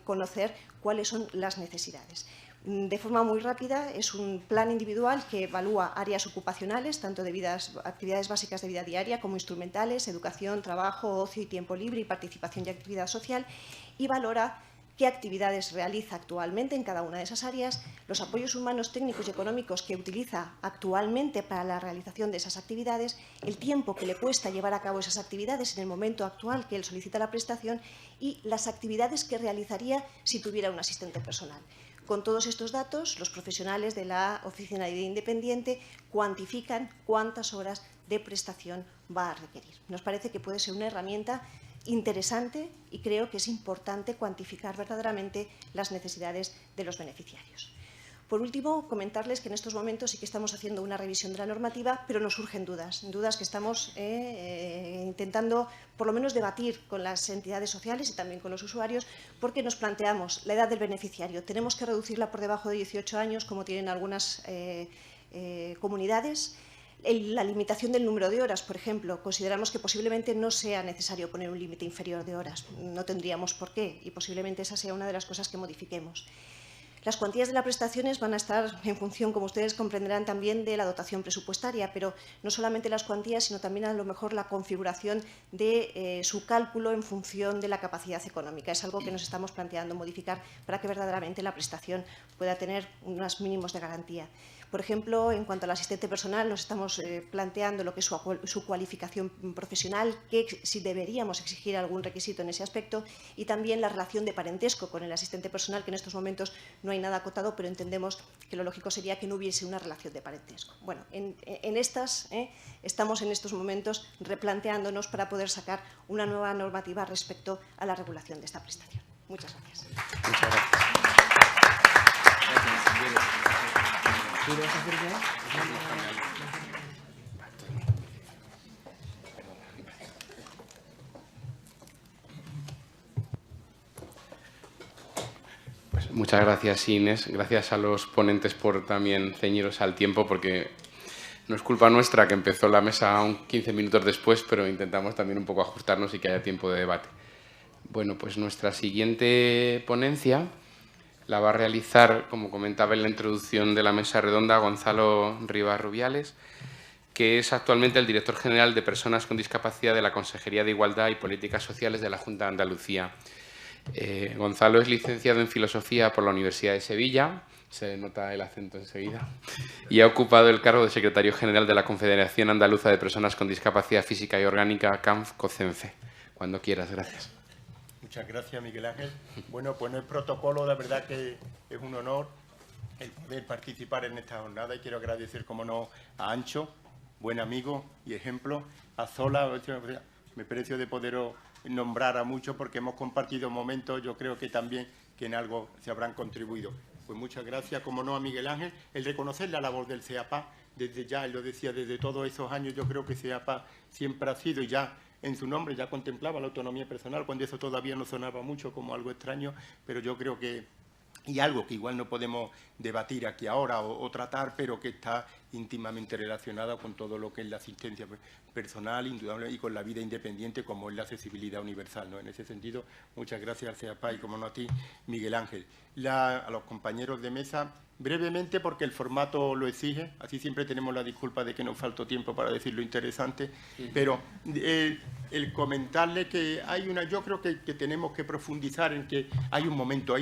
conocer cuáles son las necesidades. De forma muy rápida, es un plan individual que evalúa áreas ocupacionales, tanto de actividades básicas de vida diaria como instrumentales, educación, trabajo, ocio y tiempo libre y participación y actividad social, y valora qué actividades realiza actualmente en cada una de esas áreas, los apoyos humanos, técnicos y económicos que utiliza actualmente para la realización de esas actividades, el tiempo que le cuesta llevar a cabo esas actividades en el momento actual que él solicita la prestación y las actividades que realizaría si tuviera un asistente personal. Con todos estos datos, los profesionales de la Oficina de Vida Independiente cuantifican cuántas horas de prestación va a requerir. Nos parece que puede ser una herramienta interesante y creo que es importante cuantificar verdaderamente las necesidades de los beneficiarios. Por último, comentarles que en estos momentos sí que estamos haciendo una revisión de la normativa, pero nos surgen dudas que estamos intentando por lo menos debatir con las entidades sociales y también con los usuarios, porque nos planteamos la edad del beneficiario. Tenemos que reducirla por debajo de 18 años, como tienen algunas comunidades. La limitación del número de horas, por ejemplo, consideramos que posiblemente no sea necesario poner un límite inferior de horas. No tendríamos por qué y posiblemente esa sea una de las cosas que modifiquemos. Las cuantías de las prestaciones van a estar en función, como ustedes comprenderán, también de la dotación presupuestaria, pero no solamente las cuantías, sino también a lo mejor la configuración de su cálculo en función de la capacidad económica. Es algo que nos estamos planteando modificar para que verdaderamente la prestación pueda tener unos mínimos de garantía. Por ejemplo, en cuanto al asistente personal, nos estamos planteando lo que es su cualificación profesional, si deberíamos exigir algún requisito en ese aspecto, y también la relación de parentesco con el asistente personal, que en estos momentos no hay nada acotado, pero entendemos que lo lógico sería que no hubiese una relación de parentesco. Bueno, estamos en estos momentos replanteándonos para poder sacar una nueva normativa respecto a la regulación de esta prestación. Muchas gracias. Muchas gracias. ¿Tú lo vas a hacer ya? Pues muchas gracias, Inés. Gracias a los ponentes por también ceñiros al tiempo, porque no es culpa nuestra que empezó la mesa 15 minutos después, pero intentamos también un poco ajustarnos y que haya tiempo de debate. Bueno, pues nuestra siguiente ponencia la va a realizar, como comentaba en la introducción de la mesa redonda, Gonzalo Rivas Rubiales, que es actualmente el director general de Personas con Discapacidad de la Consejería de Igualdad y Políticas Sociales de la Junta de Andalucía. Gonzalo es licenciado en Filosofía por la Universidad de Sevilla, se nota el acento enseguida, y ha ocupado el cargo de secretario general de la Confederación Andaluza de Personas con Discapacidad Física y Orgánica, CANF-COCENFE. Cuando quieras, gracias. Muchas gracias, Miguel Ángel. Bueno, pues no es protocolo, la verdad que es un honor el poder participar en esta jornada y quiero agradecer, como no, a Ancho, buen amigo y ejemplo, a Zola, me precio de poderos nombrar a muchos porque hemos compartido momentos, yo creo que también que en algo se habrán contribuido. Pues muchas gracias, como no, a Miguel Ángel, el reconocer la labor del CEAPA, desde ya, él lo decía, desde todos esos años, yo creo que CEAPA siempre ha sido y ya en su nombre ya contemplaba la autonomía personal, cuando eso todavía no sonaba mucho como algo extraño, pero yo creo que, y algo que igual no podemos debatir aquí ahora o tratar, pero que está íntimamente relacionada con todo lo que es la asistencia personal, indudable, y con la vida independiente, como es la accesibilidad universal, ¿no? En ese sentido, muchas gracias al CEAPA y, como no, a ti, Miguel Ángel. A los compañeros de mesa, brevemente, porque el formato lo exige, así siempre tenemos la disculpa de que nos faltó tiempo para decir lo interesante, pero el comentarle que hay yo creo que tenemos que profundizar en que hay un momento,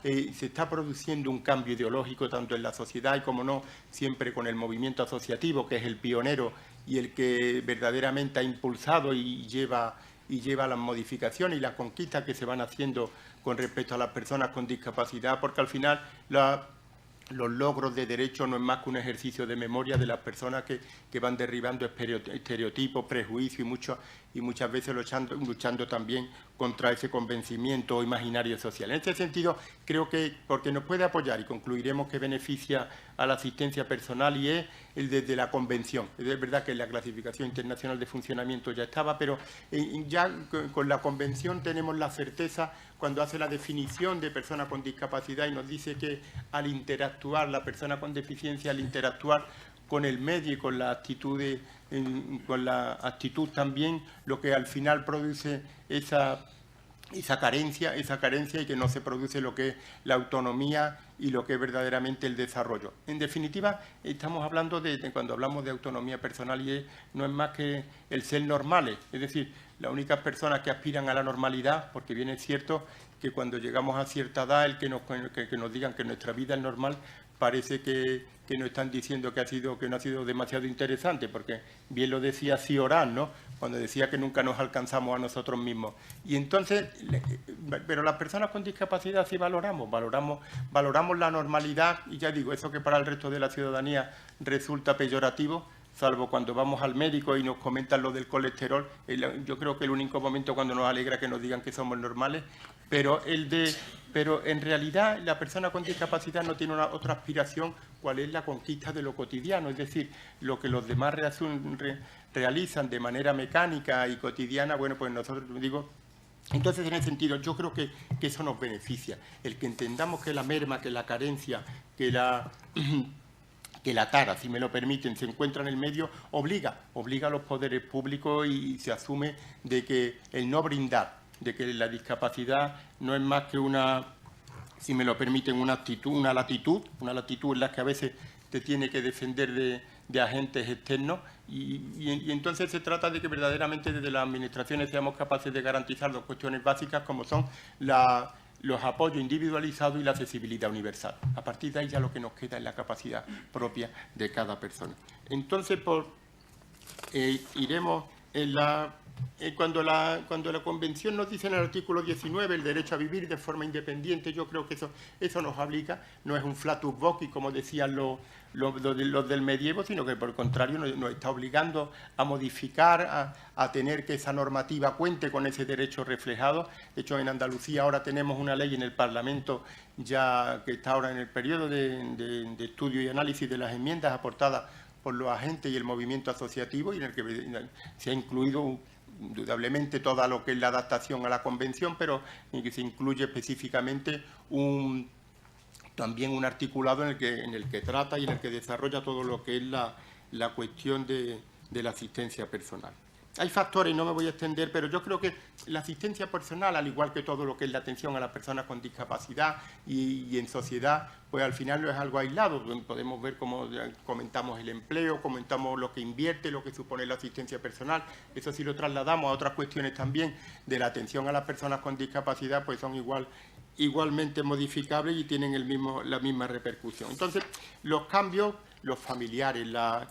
se está produciendo un cambio ideológico tanto en la sociedad y, como no, siempre con el movimiento asociativo, que es el pionero y el que verdaderamente ha impulsado y lleva las modificaciones y las conquistas que se van haciendo con respecto a las personas con discapacidad, porque al final los logros de derecho no es más que un ejercicio de memoria de las personas que van derribando estereotipos, prejuicios y muchas veces luchando también contra ese convencimiento o imaginario social. En este sentido, creo que, porque nos puede apoyar y concluiremos que beneficia a la asistencia personal, y es el desde la Convención. Es verdad que la Clasificación Internacional de Funcionamiento ya estaba, pero ya con la Convención tenemos la certeza, cuando hace la definición de persona con discapacidad y nos dice que al interactuar, la persona con deficiencia, al interactuar con el medio y con la actitud también, lo que al final produce esa carencia y que no se produce lo que es la autonomía y lo que es verdaderamente el desarrollo. En definitiva, estamos hablando cuando hablamos de autonomía personal, no es más que el ser normales, es decir, las únicas personas que aspiran a la normalidad, porque bien es cierto que cuando llegamos a cierta edad, el que nos digan que nuestra vida es normal, parece que nos están diciendo que no ha sido demasiado interesante, porque bien lo decía Cioran, ¿no?, cuando decía que nunca nos alcanzamos a nosotros mismos. Y entonces, pero las personas con discapacidad sí valoramos la normalidad, y ya digo, eso que para el resto de la ciudadanía resulta peyorativo, salvo cuando vamos al médico y nos comentan lo del colesterol. Yo creo que el único momento cuando nos alegra que nos digan que somos normales, pero en realidad la persona con discapacidad no tiene otra aspiración, cuál es la conquista de lo cotidiano, es decir, lo que los demás realizan de manera mecánica y cotidiana, bueno, pues nosotros, digo, entonces en ese sentido yo creo que eso nos beneficia, el que entendamos que la merma, que la carencia, que la tara, si me lo permiten, se encuentra en el medio, obliga a los poderes públicos y se asume de que el no brindar, de que la discapacidad no es más que una si me lo permiten, una latitud en la que a veces te tiene que defender de agentes externos y entonces se trata de que verdaderamente desde las administraciones seamos capaces de garantizar dos cuestiones básicas como son los apoyos individualizados y la accesibilidad universal. A partir de ahí ya lo que nos queda es la capacidad propia de cada persona. Entonces, iremos en cuando la Convención nos dice en el artículo 19 el derecho a vivir de forma independiente, yo creo que eso nos obliga, no es un flatus vocis, como decían los del medievo, sino que por el contrario nos está obligando a modificar, a tener que esa normativa cuente con ese derecho reflejado. De hecho, en Andalucía ahora tenemos una ley en el Parlamento ya que está ahora en el periodo de estudio y análisis de las enmiendas aportadas por los agentes y el movimiento asociativo, y en el que se ha incluido indudablemente toda lo que es la adaptación a la Convención, pero en que se incluye específicamente también un articulado en el que trata y en el que desarrolla todo lo que es la cuestión de la asistencia personal. Hay factores, no me voy a extender, pero yo creo que la asistencia personal, al igual que todo lo que es la atención a las personas con discapacidad y en sociedad, pues al final no es algo aislado. Podemos ver cómo comentamos el empleo, comentamos lo que invierte, lo que supone la asistencia personal. Eso si lo trasladamos a otras cuestiones también de la atención a las personas con discapacidad, pues son igualmente modificables y tienen la misma repercusión. Entonces, los cambios, los familiares, las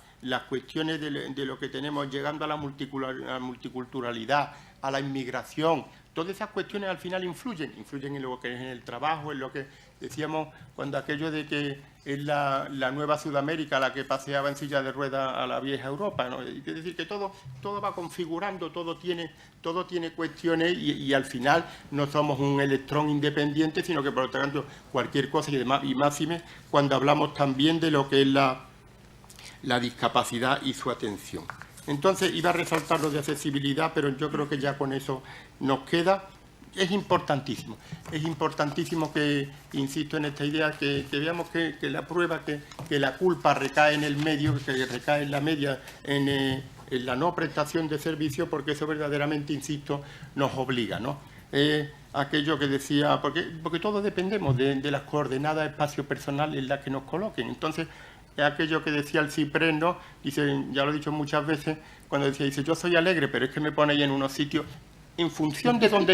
cuestiones de lo que tenemos, llegando a la multiculturalidad, a la inmigración, todas esas cuestiones al final influyen en lo que es en el trabajo, en lo que decíamos cuando aquello de que es la nueva Sudamérica la que paseaba en silla de ruedas a la vieja Europa, ¿no? Es decir, que todo va configurando, todo tiene cuestiones y al final no somos un electrón independiente, sino que por lo tanto cualquier cosa y máxime cuando hablamos también de lo que es la discapacidad y su atención. Entonces, iba a resaltar lo de accesibilidad, pero yo creo que ya con eso nos queda. Es importantísimo que, insisto en esta idea, que veamos que la prueba, que la culpa recae en el medio, que recae en la media, en la no prestación de servicio, porque eso verdaderamente, insisto, nos obliga, ¿no? Aquello que decía, porque todos dependemos de las coordenadas espacio-personales en las que nos coloquen. Entonces, aquello que decía el Ciprés, ¿no? Dice, ya lo he dicho muchas veces, cuando dice, yo soy alegre, pero es que me pone ahí en unos sitios, en función de donde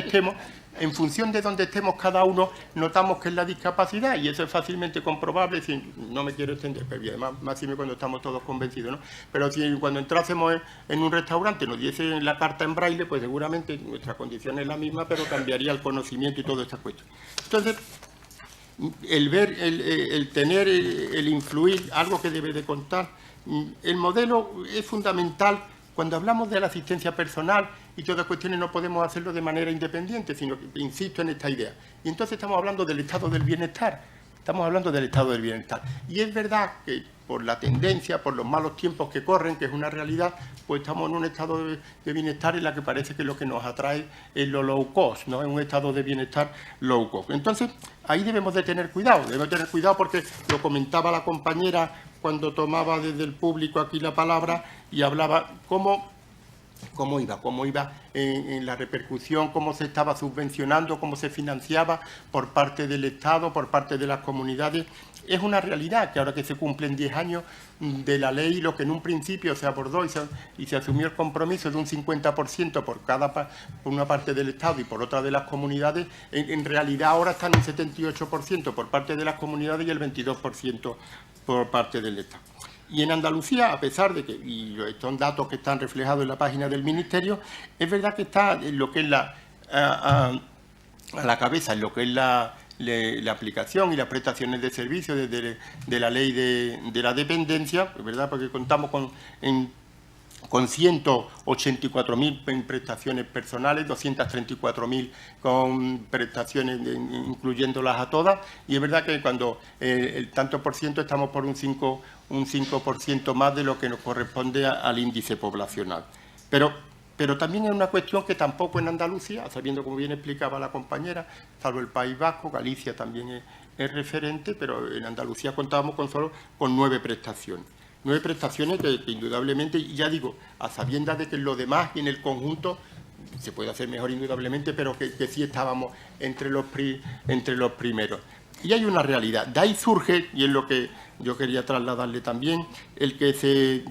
estemos cada uno, notamos que es la discapacidad, y eso es fácilmente comprobable, si no me quiero extender, pero además, más cuando estamos todos convencidos, ¿no? Pero si cuando entrásemos en un restaurante nos diese la carta en braille, pues seguramente nuestra condición es la misma, pero cambiaría el conocimiento y toda esta cuestión. Entonces, el ver, el tener, el influir, algo que debe de contar. El modelo es fundamental. Cuando hablamos de la asistencia personal y todas las cuestiones no podemos hacerlo de manera independiente, sino que insisto en esta idea. Y entonces estamos hablando del estado del bienestar. Y es verdad que por la tendencia, por los malos tiempos que corren, que es una realidad, pues estamos en un estado de bienestar en la que parece que lo que nos atrae es lo low cost, ¿no? Es un estado de bienestar low cost. Entonces, ahí debemos de tener cuidado porque lo comentaba la compañera cuando tomaba desde el público aquí la palabra y hablaba cómo iba en la repercusión, cómo se estaba subvencionando, cómo se financiaba por parte del Estado, por parte de las comunidades. Es una realidad que ahora que se cumplen 10 años de la ley, lo que en un principio se abordó y se asumió el compromiso de un 50% por una parte del Estado y por otra de las comunidades, en realidad ahora están en un 78% por parte de las comunidades y el 22% por parte del Estado. Y en Andalucía, a pesar de que, y son datos que están reflejados en la página del Ministerio, es verdad que está en lo que es a la cabeza, en lo que es la aplicación y las prestaciones de servicios de la ley de la dependencia, ¿verdad? Porque contamos con 184.000 prestaciones personales, 234.000 con prestaciones incluyéndolas a todas, y es verdad que cuando el tanto por ciento estamos por un 5% más de lo que nos corresponde al índice poblacional. Pero también es una cuestión que tampoco en Andalucía, sabiendo como bien explicaba la compañera, salvo el País Vasco, Galicia también es referente, pero en Andalucía contábamos con 9 prestaciones. 9 prestaciones que indudablemente, ya digo, a sabiendas de que en lo demás y en el conjunto se puede hacer mejor indudablemente, pero que sí estábamos entre los primeros. Y hay una realidad. De ahí surge, y es lo que yo quería trasladarle también, el que se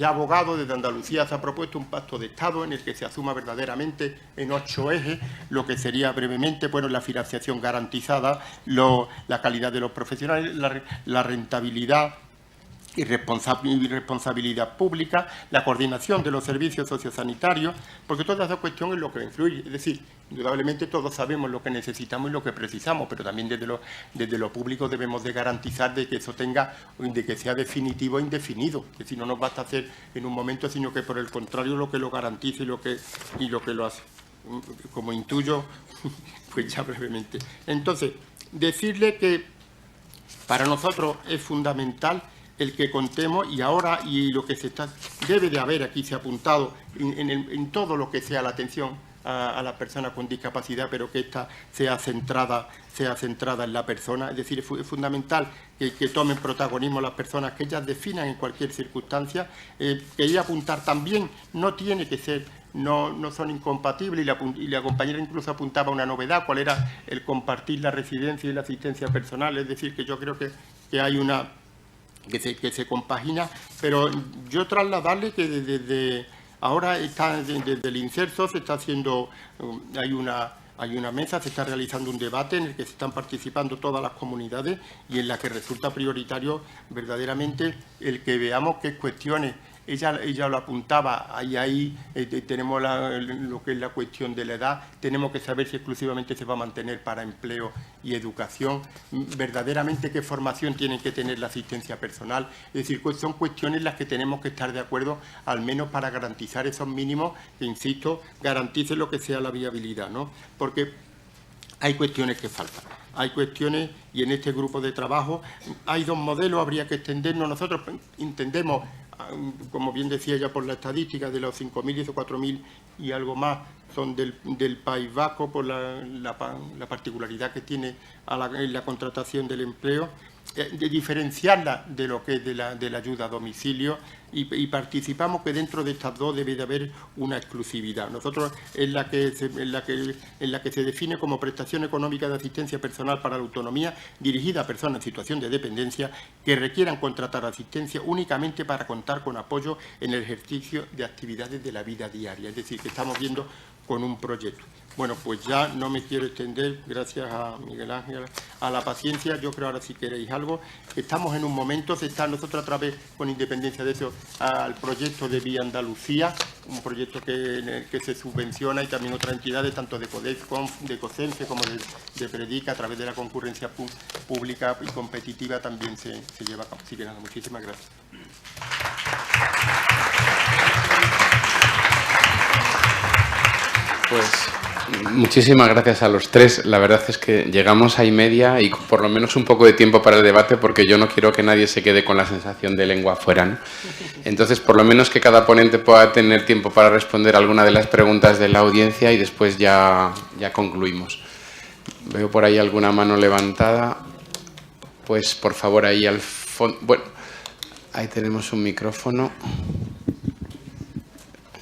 ha abogado desde Andalucía, se ha propuesto un pacto de Estado en el que se asuma verdaderamente en 8 ejes lo que sería brevemente, bueno, la financiación garantizada, la calidad de los profesionales, la rentabilidad y responsabilidad pública, la coordinación de los servicios sociosanitarios, porque toda esa cuestión es lo que influye. Es decir, indudablemente todos sabemos lo que necesitamos y lo que precisamos, pero también desde lo público debemos de garantizar de que eso de que sea definitivo e indefinido, que si no nos basta hacer en un momento, sino que por el contrario lo que lo garantice y lo que lo hace. Como intuyo, pues ya brevemente. Entonces, decirle que para nosotros es fundamental el que contemos y lo que debe de haber, aquí se ha apuntado, en todo lo que sea la atención a las personas con discapacidad, pero que ésta sea centrada en la persona. Es decir, es fundamental que tomen protagonismo las personas, que ellas definan en cualquier circunstancia. Quería apuntar también, no tiene que ser, no son incompatibles, y la compañera incluso apuntaba una novedad, cuál era el compartir la residencia y la asistencia personal. Es decir, que yo creo que hay una que se compagina, pero yo trasladarle que desde ahora desde el Inserso se está haciendo, hay una mesa, se está realizando un debate en el que se están participando todas las comunidades y en la que resulta prioritario verdaderamente el que veamos qué cuestiones. Ella lo apuntaba, ahí tenemos lo que es la cuestión de la edad, tenemos que saber si exclusivamente se va a mantener para empleo y educación, verdaderamente qué formación tiene que tener la asistencia personal. Es decir, son cuestiones en las que tenemos que estar de acuerdo, al menos para garantizar esos mínimos que, insisto, garanticen lo que sea la viabilidad, ¿no? Porque hay cuestiones que faltan. Hay cuestiones, y en este grupo de trabajo hay 2 modelos, habría que extendernos. Nosotros entendemos, como bien decía ya por la estadística, de los 5.000 y esos 4.000 y algo más son del País Vasco, por la particularidad que tiene en la contratación del empleo, de diferenciarla de lo que es de la ayuda a domicilio, y participamos que dentro de estas 2 debe de haber una exclusividad. Nosotros en la que se define como prestación económica de asistencia personal para la autonomía dirigida a personas en situación de dependencia que requieran contratar asistencia únicamente para contar con apoyo en el ejercicio de actividades de la vida diaria. Es decir, que estamos viendo con un proyecto. Bueno, pues ya no me quiero extender, gracias a Miguel Ángel, a la paciencia. Yo creo ahora si queréis algo. Estamos en un momento, nosotros a través, con independencia de eso, al proyecto de Vía Andalucía, un proyecto en el que se subvenciona, y también otras entidades, tanto de COCENFE como de Predica, a través de la concurrencia pública y competitiva, también se lleva a cabo. Así que nada, muchísimas gracias. Pues muchísimas gracias a los 3. La verdad es que llegamos a 1:30 y por lo menos un poco de tiempo para el debate, porque yo no quiero que nadie se quede con la sensación de lengua afuera, ¿no? Entonces, por lo menos que cada ponente pueda tener tiempo para responder alguna de las preguntas de la audiencia y después ya concluimos. Veo por ahí alguna mano levantada. Pues, por favor, ahí al fondo. Bueno, ahí tenemos un micrófono.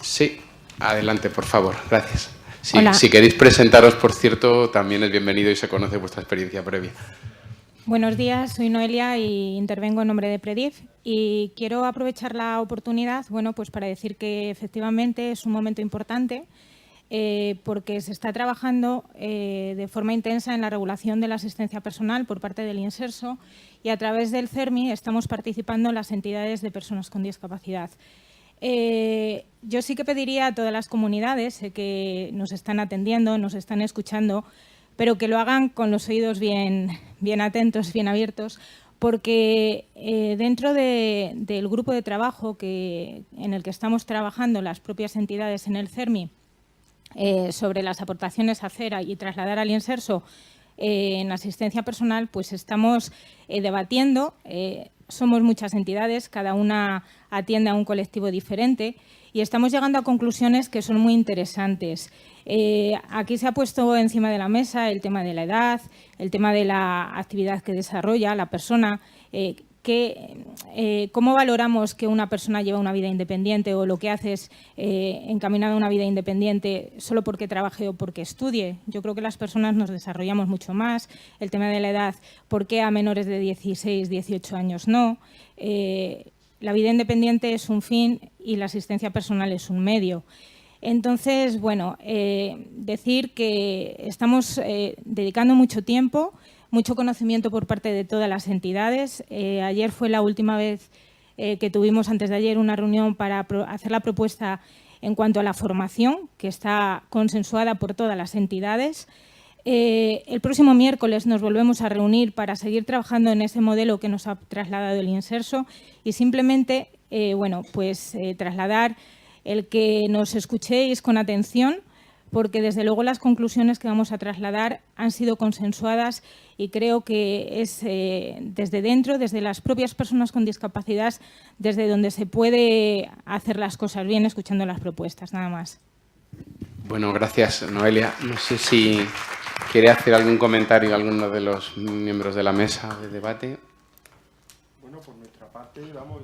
Sí, adelante, por favor. Gracias. Sí, si queréis presentaros, por cierto, también es bienvenido y se conoce vuestra experiencia previa. Buenos días, soy Noelia y intervengo en nombre de Predif, y quiero aprovechar la oportunidad, pues para decir que efectivamente es un momento importante porque se está trabajando de forma intensa en la regulación de la asistencia personal por parte del Inserso, y a través del CERMI estamos participando en las entidades de personas con discapacidad. Yo sí que pediría a todas las comunidades que nos están atendiendo, nos están escuchando, pero que lo hagan con los oídos bien atentos, bien abiertos, porque dentro del grupo de trabajo en el que estamos trabajando las propias entidades en el CERMI sobre las aportaciones a hacer y trasladar al Inserso en asistencia personal, pues estamos debatiendo. Somos muchas entidades, cada una atiende a un colectivo diferente, y estamos llegando a conclusiones que son muy interesantes. Aquí se ha puesto encima de la mesa el tema de la edad, el tema de la actividad que desarrolla la persona, ¿cómo valoramos que una persona lleva una vida independiente o lo que hace es encaminar a una vida independiente solo porque trabaje o porque estudie? Yo creo que las personas nos desarrollamos mucho más. El tema de la edad, ¿por qué a menores de 16, 18 años no? La vida independiente es un fin y la asistencia personal es un medio. Entonces, bueno, decir que estamos dedicando mucho tiempo, mucho conocimiento por parte de todas las entidades. Ayer fue la última vez que tuvimos, antes de ayer, una reunión para hacer la propuesta en cuanto a la formación, que está consensuada por todas las entidades. El próximo miércoles nos volvemos a reunir para seguir trabajando en ese modelo que nos ha trasladado el Inserso y simplemente, bueno, pues trasladar el que nos escuchéis con atención, porque desde luego las conclusiones que vamos a trasladar han sido consensuadas y creo que es desde dentro, desde las propias personas con discapacidad, desde donde se puede hacer las cosas bien, escuchando las propuestas, nada más. Bueno, gracias, Noelia. No sé si quiere hacer algún comentario alguno de los miembros de la mesa de debate. Bueno, por nuestra parte, vamos...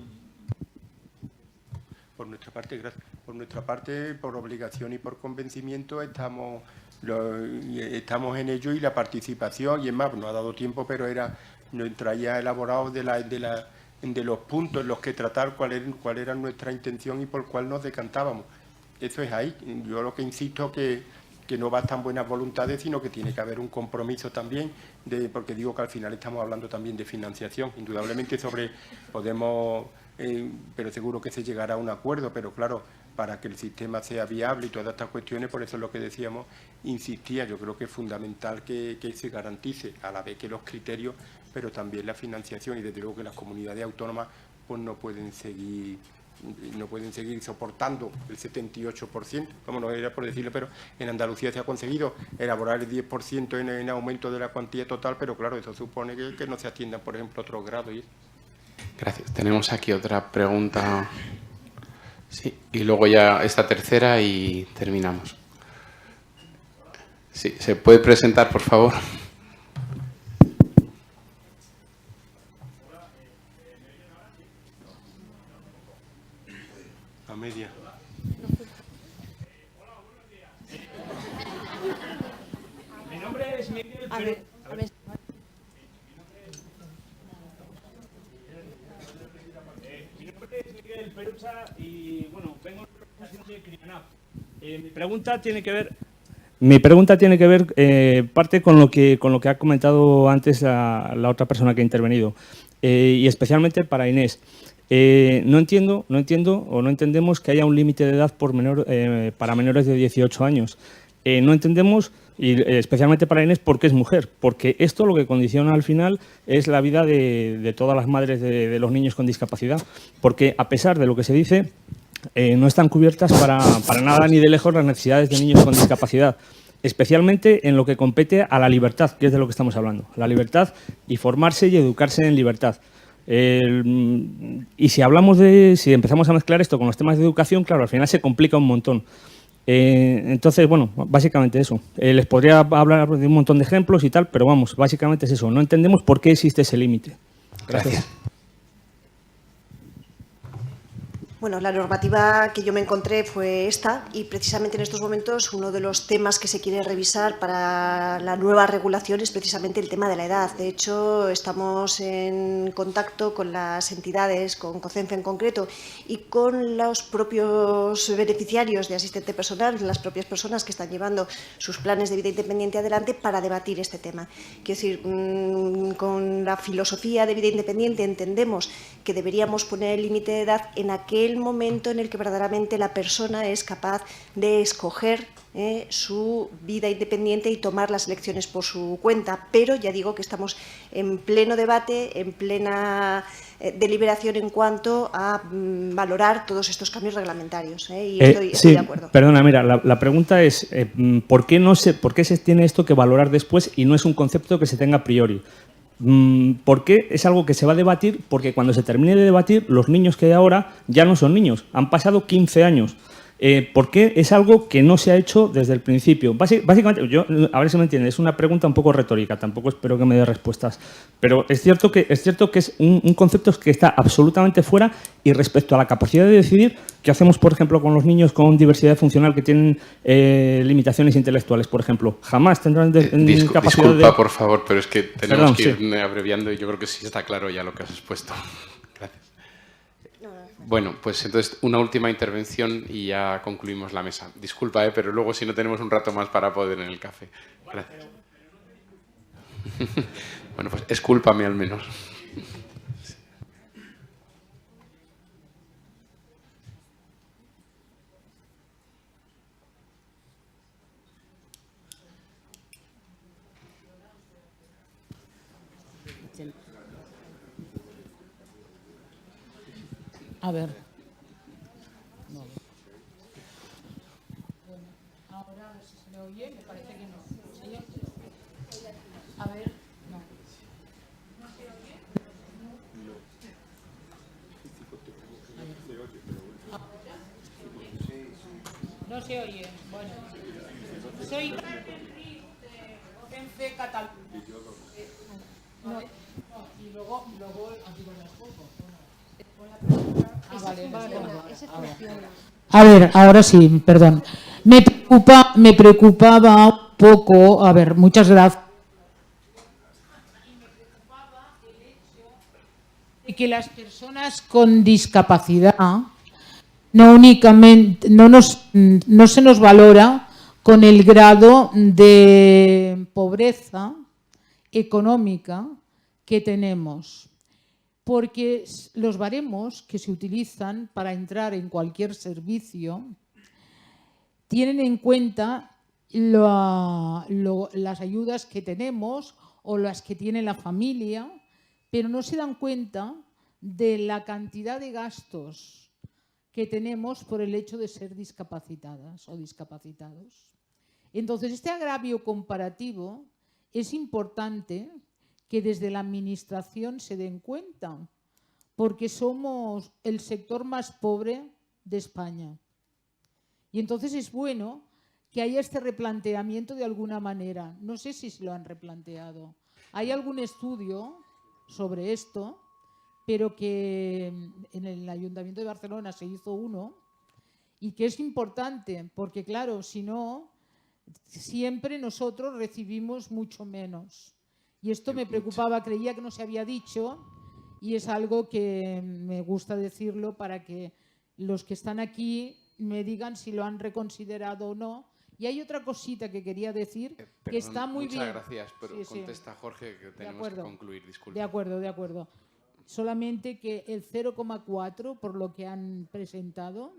Por nuestra parte, gracias. Por nuestra parte, por obligación y por convencimiento, estamos en ello y la participación, y es más, no ha dado tiempo, pero nos traía elaborado de los puntos en los que tratar cuál era nuestra intención y por cuál nos decantábamos. Eso es ahí. Yo lo que insisto que no bastan buenas voluntades, sino que tiene que haber un compromiso también, porque digo que al final estamos hablando también de financiación, indudablemente podemos, pero seguro que se llegará a un acuerdo, pero claro, para que el sistema sea viable y todas estas cuestiones, por eso es lo que decíamos, insistía, yo creo que es fundamental que se garantice a la vez que los criterios, pero también la financiación, y desde luego que las comunidades autónomas pues no pueden seguir soportando el 78%, como no era por decirlo, pero en Andalucía se ha conseguido elaborar el 10% en aumento de la cuantía total, pero claro, eso supone que no se atiendan, por ejemplo, otros grados. Gracias. Tenemos aquí otra pregunta. Sí, y luego ya esta tercera y terminamos. Sí, ¿se puede presentar, por favor? A media. Mi nombre es Miguel. A ver. Mi nombre es Miguel Perucha y, bueno, vengo de la representación de Crianap. Mi pregunta tiene que ver parte con lo que ha comentado antes la otra persona que ha intervenido, y especialmente para Inés. No entiendo o no entendemos que haya un límite de edad para menores de 18 años. No entendemos, y especialmente para Inés, por qué es mujer, porque esto lo que condiciona al final es la vida de todas las madres de los niños con discapacidad, porque a pesar de lo que se dice, no están cubiertas para nada ni de lejos las necesidades de niños con discapacidad, especialmente en lo que compete a la libertad, que es de lo que estamos hablando, la libertad y formarse y educarse en libertad. Y si empezamos a mezclar esto con los temas de educación, claro, al final se complica un montón. Entonces, bueno, básicamente eso. Les podría hablar de un montón de ejemplos y tal, pero vamos, básicamente es eso. No entendemos por qué existe ese límite. Gracias. Bueno, la normativa que yo me encontré fue esta y precisamente en estos momentos uno de los temas que se quiere revisar para la nueva regulación es precisamente el tema de la edad. De hecho, estamos en contacto con las entidades, con COCENFE en concreto y con los propios beneficiarios de asistente personal, las propias personas que están llevando sus planes de vida independiente adelante para debatir este tema. Quiero decir, con la filosofía de vida independiente entendemos que deberíamos poner el límite de edad en aquel momento en el que verdaderamente la persona es capaz de escoger su vida independiente y tomar las elecciones por su cuenta, pero ya digo que estamos en pleno debate, en plena deliberación en cuanto a valorar todos estos cambios reglamentarios, y estoy de acuerdo. Perdona, mira, la pregunta es ¿por qué se tiene esto que valorar después y no es un concepto que se tenga a priori? ¿Por qué es algo que se va a debatir? Porque cuando se termine de debatir, los niños que hay ahora ya no son niños, han pasado 15 años. ¿Por qué es algo que no se ha hecho desde el principio? Básicamente, a ver si me entiendes, es una pregunta un poco retórica, tampoco espero que me dé respuestas, pero es cierto que es un concepto que está absolutamente fuera, y respecto a la capacidad de decidir, ¿qué hacemos, por ejemplo, con los niños con diversidad funcional que tienen limitaciones intelectuales, por ejemplo? Jamás tendrán capacidad disculpa, de... por favor, pero es que tenemos que ir abreviando y yo creo que sí está claro ya lo que has expuesto. Gracias. Bueno, pues entonces una última intervención y ya concluimos la mesa. Disculpa, pero luego si no tenemos un rato más para poder en el café. Gracias. Bueno, pues escúlpame al menos. A ver. Ahora a ver si se me oye, me parece que no. A ver, no. ¿No se oye? No se oye. Bueno. Soy Carmen Riz de OCENFE Cataluña. No, y luego aquí con las fotos. A ver, ahora sí, perdón. Me preocupaba un poco, a ver, muchas gracias. De que las personas con discapacidad no únicamente no se nos valora con el grado de pobreza económica que tenemos. Porque los baremos que se utilizan para entrar en cualquier servicio tienen en cuenta las ayudas que tenemos o las que tiene la familia, pero no se dan cuenta de la cantidad de gastos que tenemos por el hecho de ser discapacitadas o discapacitados. Entonces, este agravio comparativo es importante que desde la Administración se den cuenta, porque somos el sector más pobre de España. Y entonces es bueno que haya este replanteamiento de alguna manera. No sé si se lo han replanteado. Hay algún estudio sobre esto, pero que en el Ayuntamiento de Barcelona se hizo uno, y que es importante, porque claro, si no, siempre nosotros recibimos mucho menos. Y esto me preocupaba, creía que no se había dicho, y es algo que me gusta decirlo para que los que están aquí me digan si lo han reconsiderado o no. Y hay otra cosita que quería decir, que está muy bien. Muchas gracias, pero contesta Jorge, que tenemos que concluir, disculpe. De acuerdo. Solamente que el 0,4, por lo que han presentado,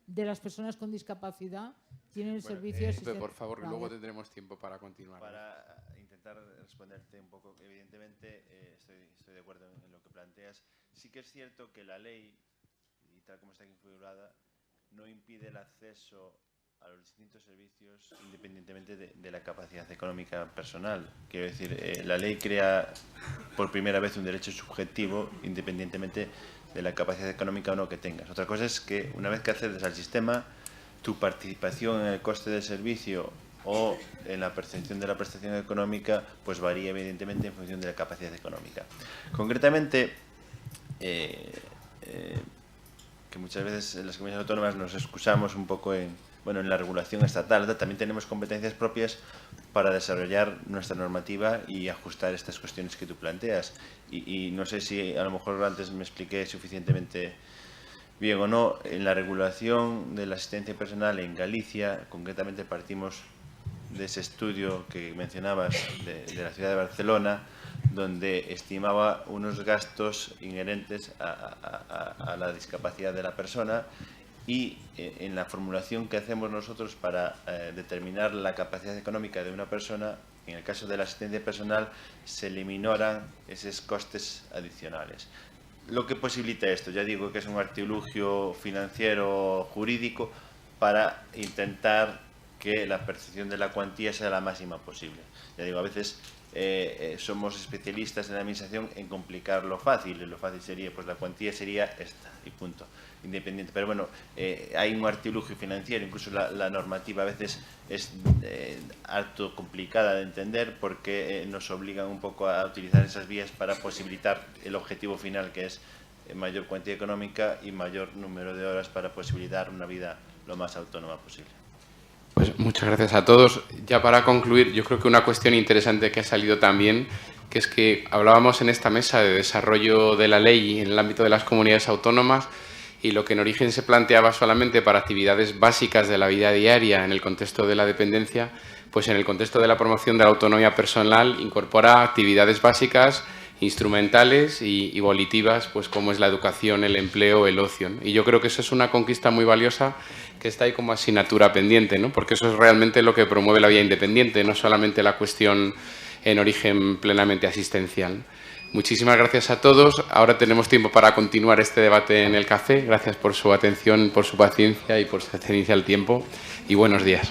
de las personas con discapacidad tienen el servicio de asistencia. Por favor, luego tendremos tiempo para continuar. Para intentar responderte un poco, evidentemente estoy de acuerdo en lo que planteas. Sí que es cierto que la ley, y tal como está configurada, no impide el acceso a los distintos servicios independientemente de la capacidad económica personal. Quiero decir, la ley crea por primera vez un derecho subjetivo independientemente de la capacidad económica o no que tengas. Otra cosa es que una vez que accedes al sistema, tu participación en el coste del servicio o en la percepción de la prestación económica pues varía evidentemente en función de la capacidad económica. Concretamente, que muchas veces en las comunidades autónomas nos excusamos un poco en la regulación estatal, también tenemos competencias propias para desarrollar nuestra normativa y ajustar estas cuestiones que tú planteas. Y no sé si a lo mejor antes me expliqué suficientemente bien o no. En la regulación de la asistencia personal en Galicia, concretamente partimos de ese estudio que mencionabas de la ciudad de Barcelona, donde estimaba unos gastos inherentes a la discapacidad de la persona, y en la formulación que hacemos nosotros para determinar la capacidad económica de una persona, en el caso de la asistencia personal, se eliminaran esos costes adicionales. Lo que posibilita esto, ya digo que es un artilugio financiero jurídico para intentar que la percepción de la cuantía sea la máxima posible. Ya digo, a veces somos especialistas en la administración en complicar lo fácil. Lo fácil sería, pues la cuantía sería esta y punto, independiente. Pero bueno, hay un artilugio financiero, incluso la normativa a veces es harto complicada de entender porque nos obligan un poco a utilizar esas vías para posibilitar el objetivo final, que es mayor cuantía económica y mayor número de horas para posibilitar una vida lo más autónoma posible. Pues muchas gracias a todos. Ya para concluir, yo creo que una cuestión interesante que ha salido también, que es que hablábamos en esta mesa de desarrollo de la ley en el ámbito de las comunidades autónomas, y lo que en origen se planteaba solamente para actividades básicas de la vida diaria en el contexto de la dependencia, pues en el contexto de la promoción de la autonomía personal incorpora actividades básicas, instrumentales y volitivas, pues como es la educación, el empleo, el ocio, ¿no? Y yo creo que eso es una conquista muy valiosa que está ahí como asignatura pendiente, ¿no? Porque eso es realmente lo que promueve la vida independiente, no solamente la cuestión en origen plenamente asistencial. Muchísimas gracias a todos. Ahora tenemos tiempo para continuar este debate en el café. Gracias por su atención, por su paciencia y por su tenencia al tiempo. Y buenos días.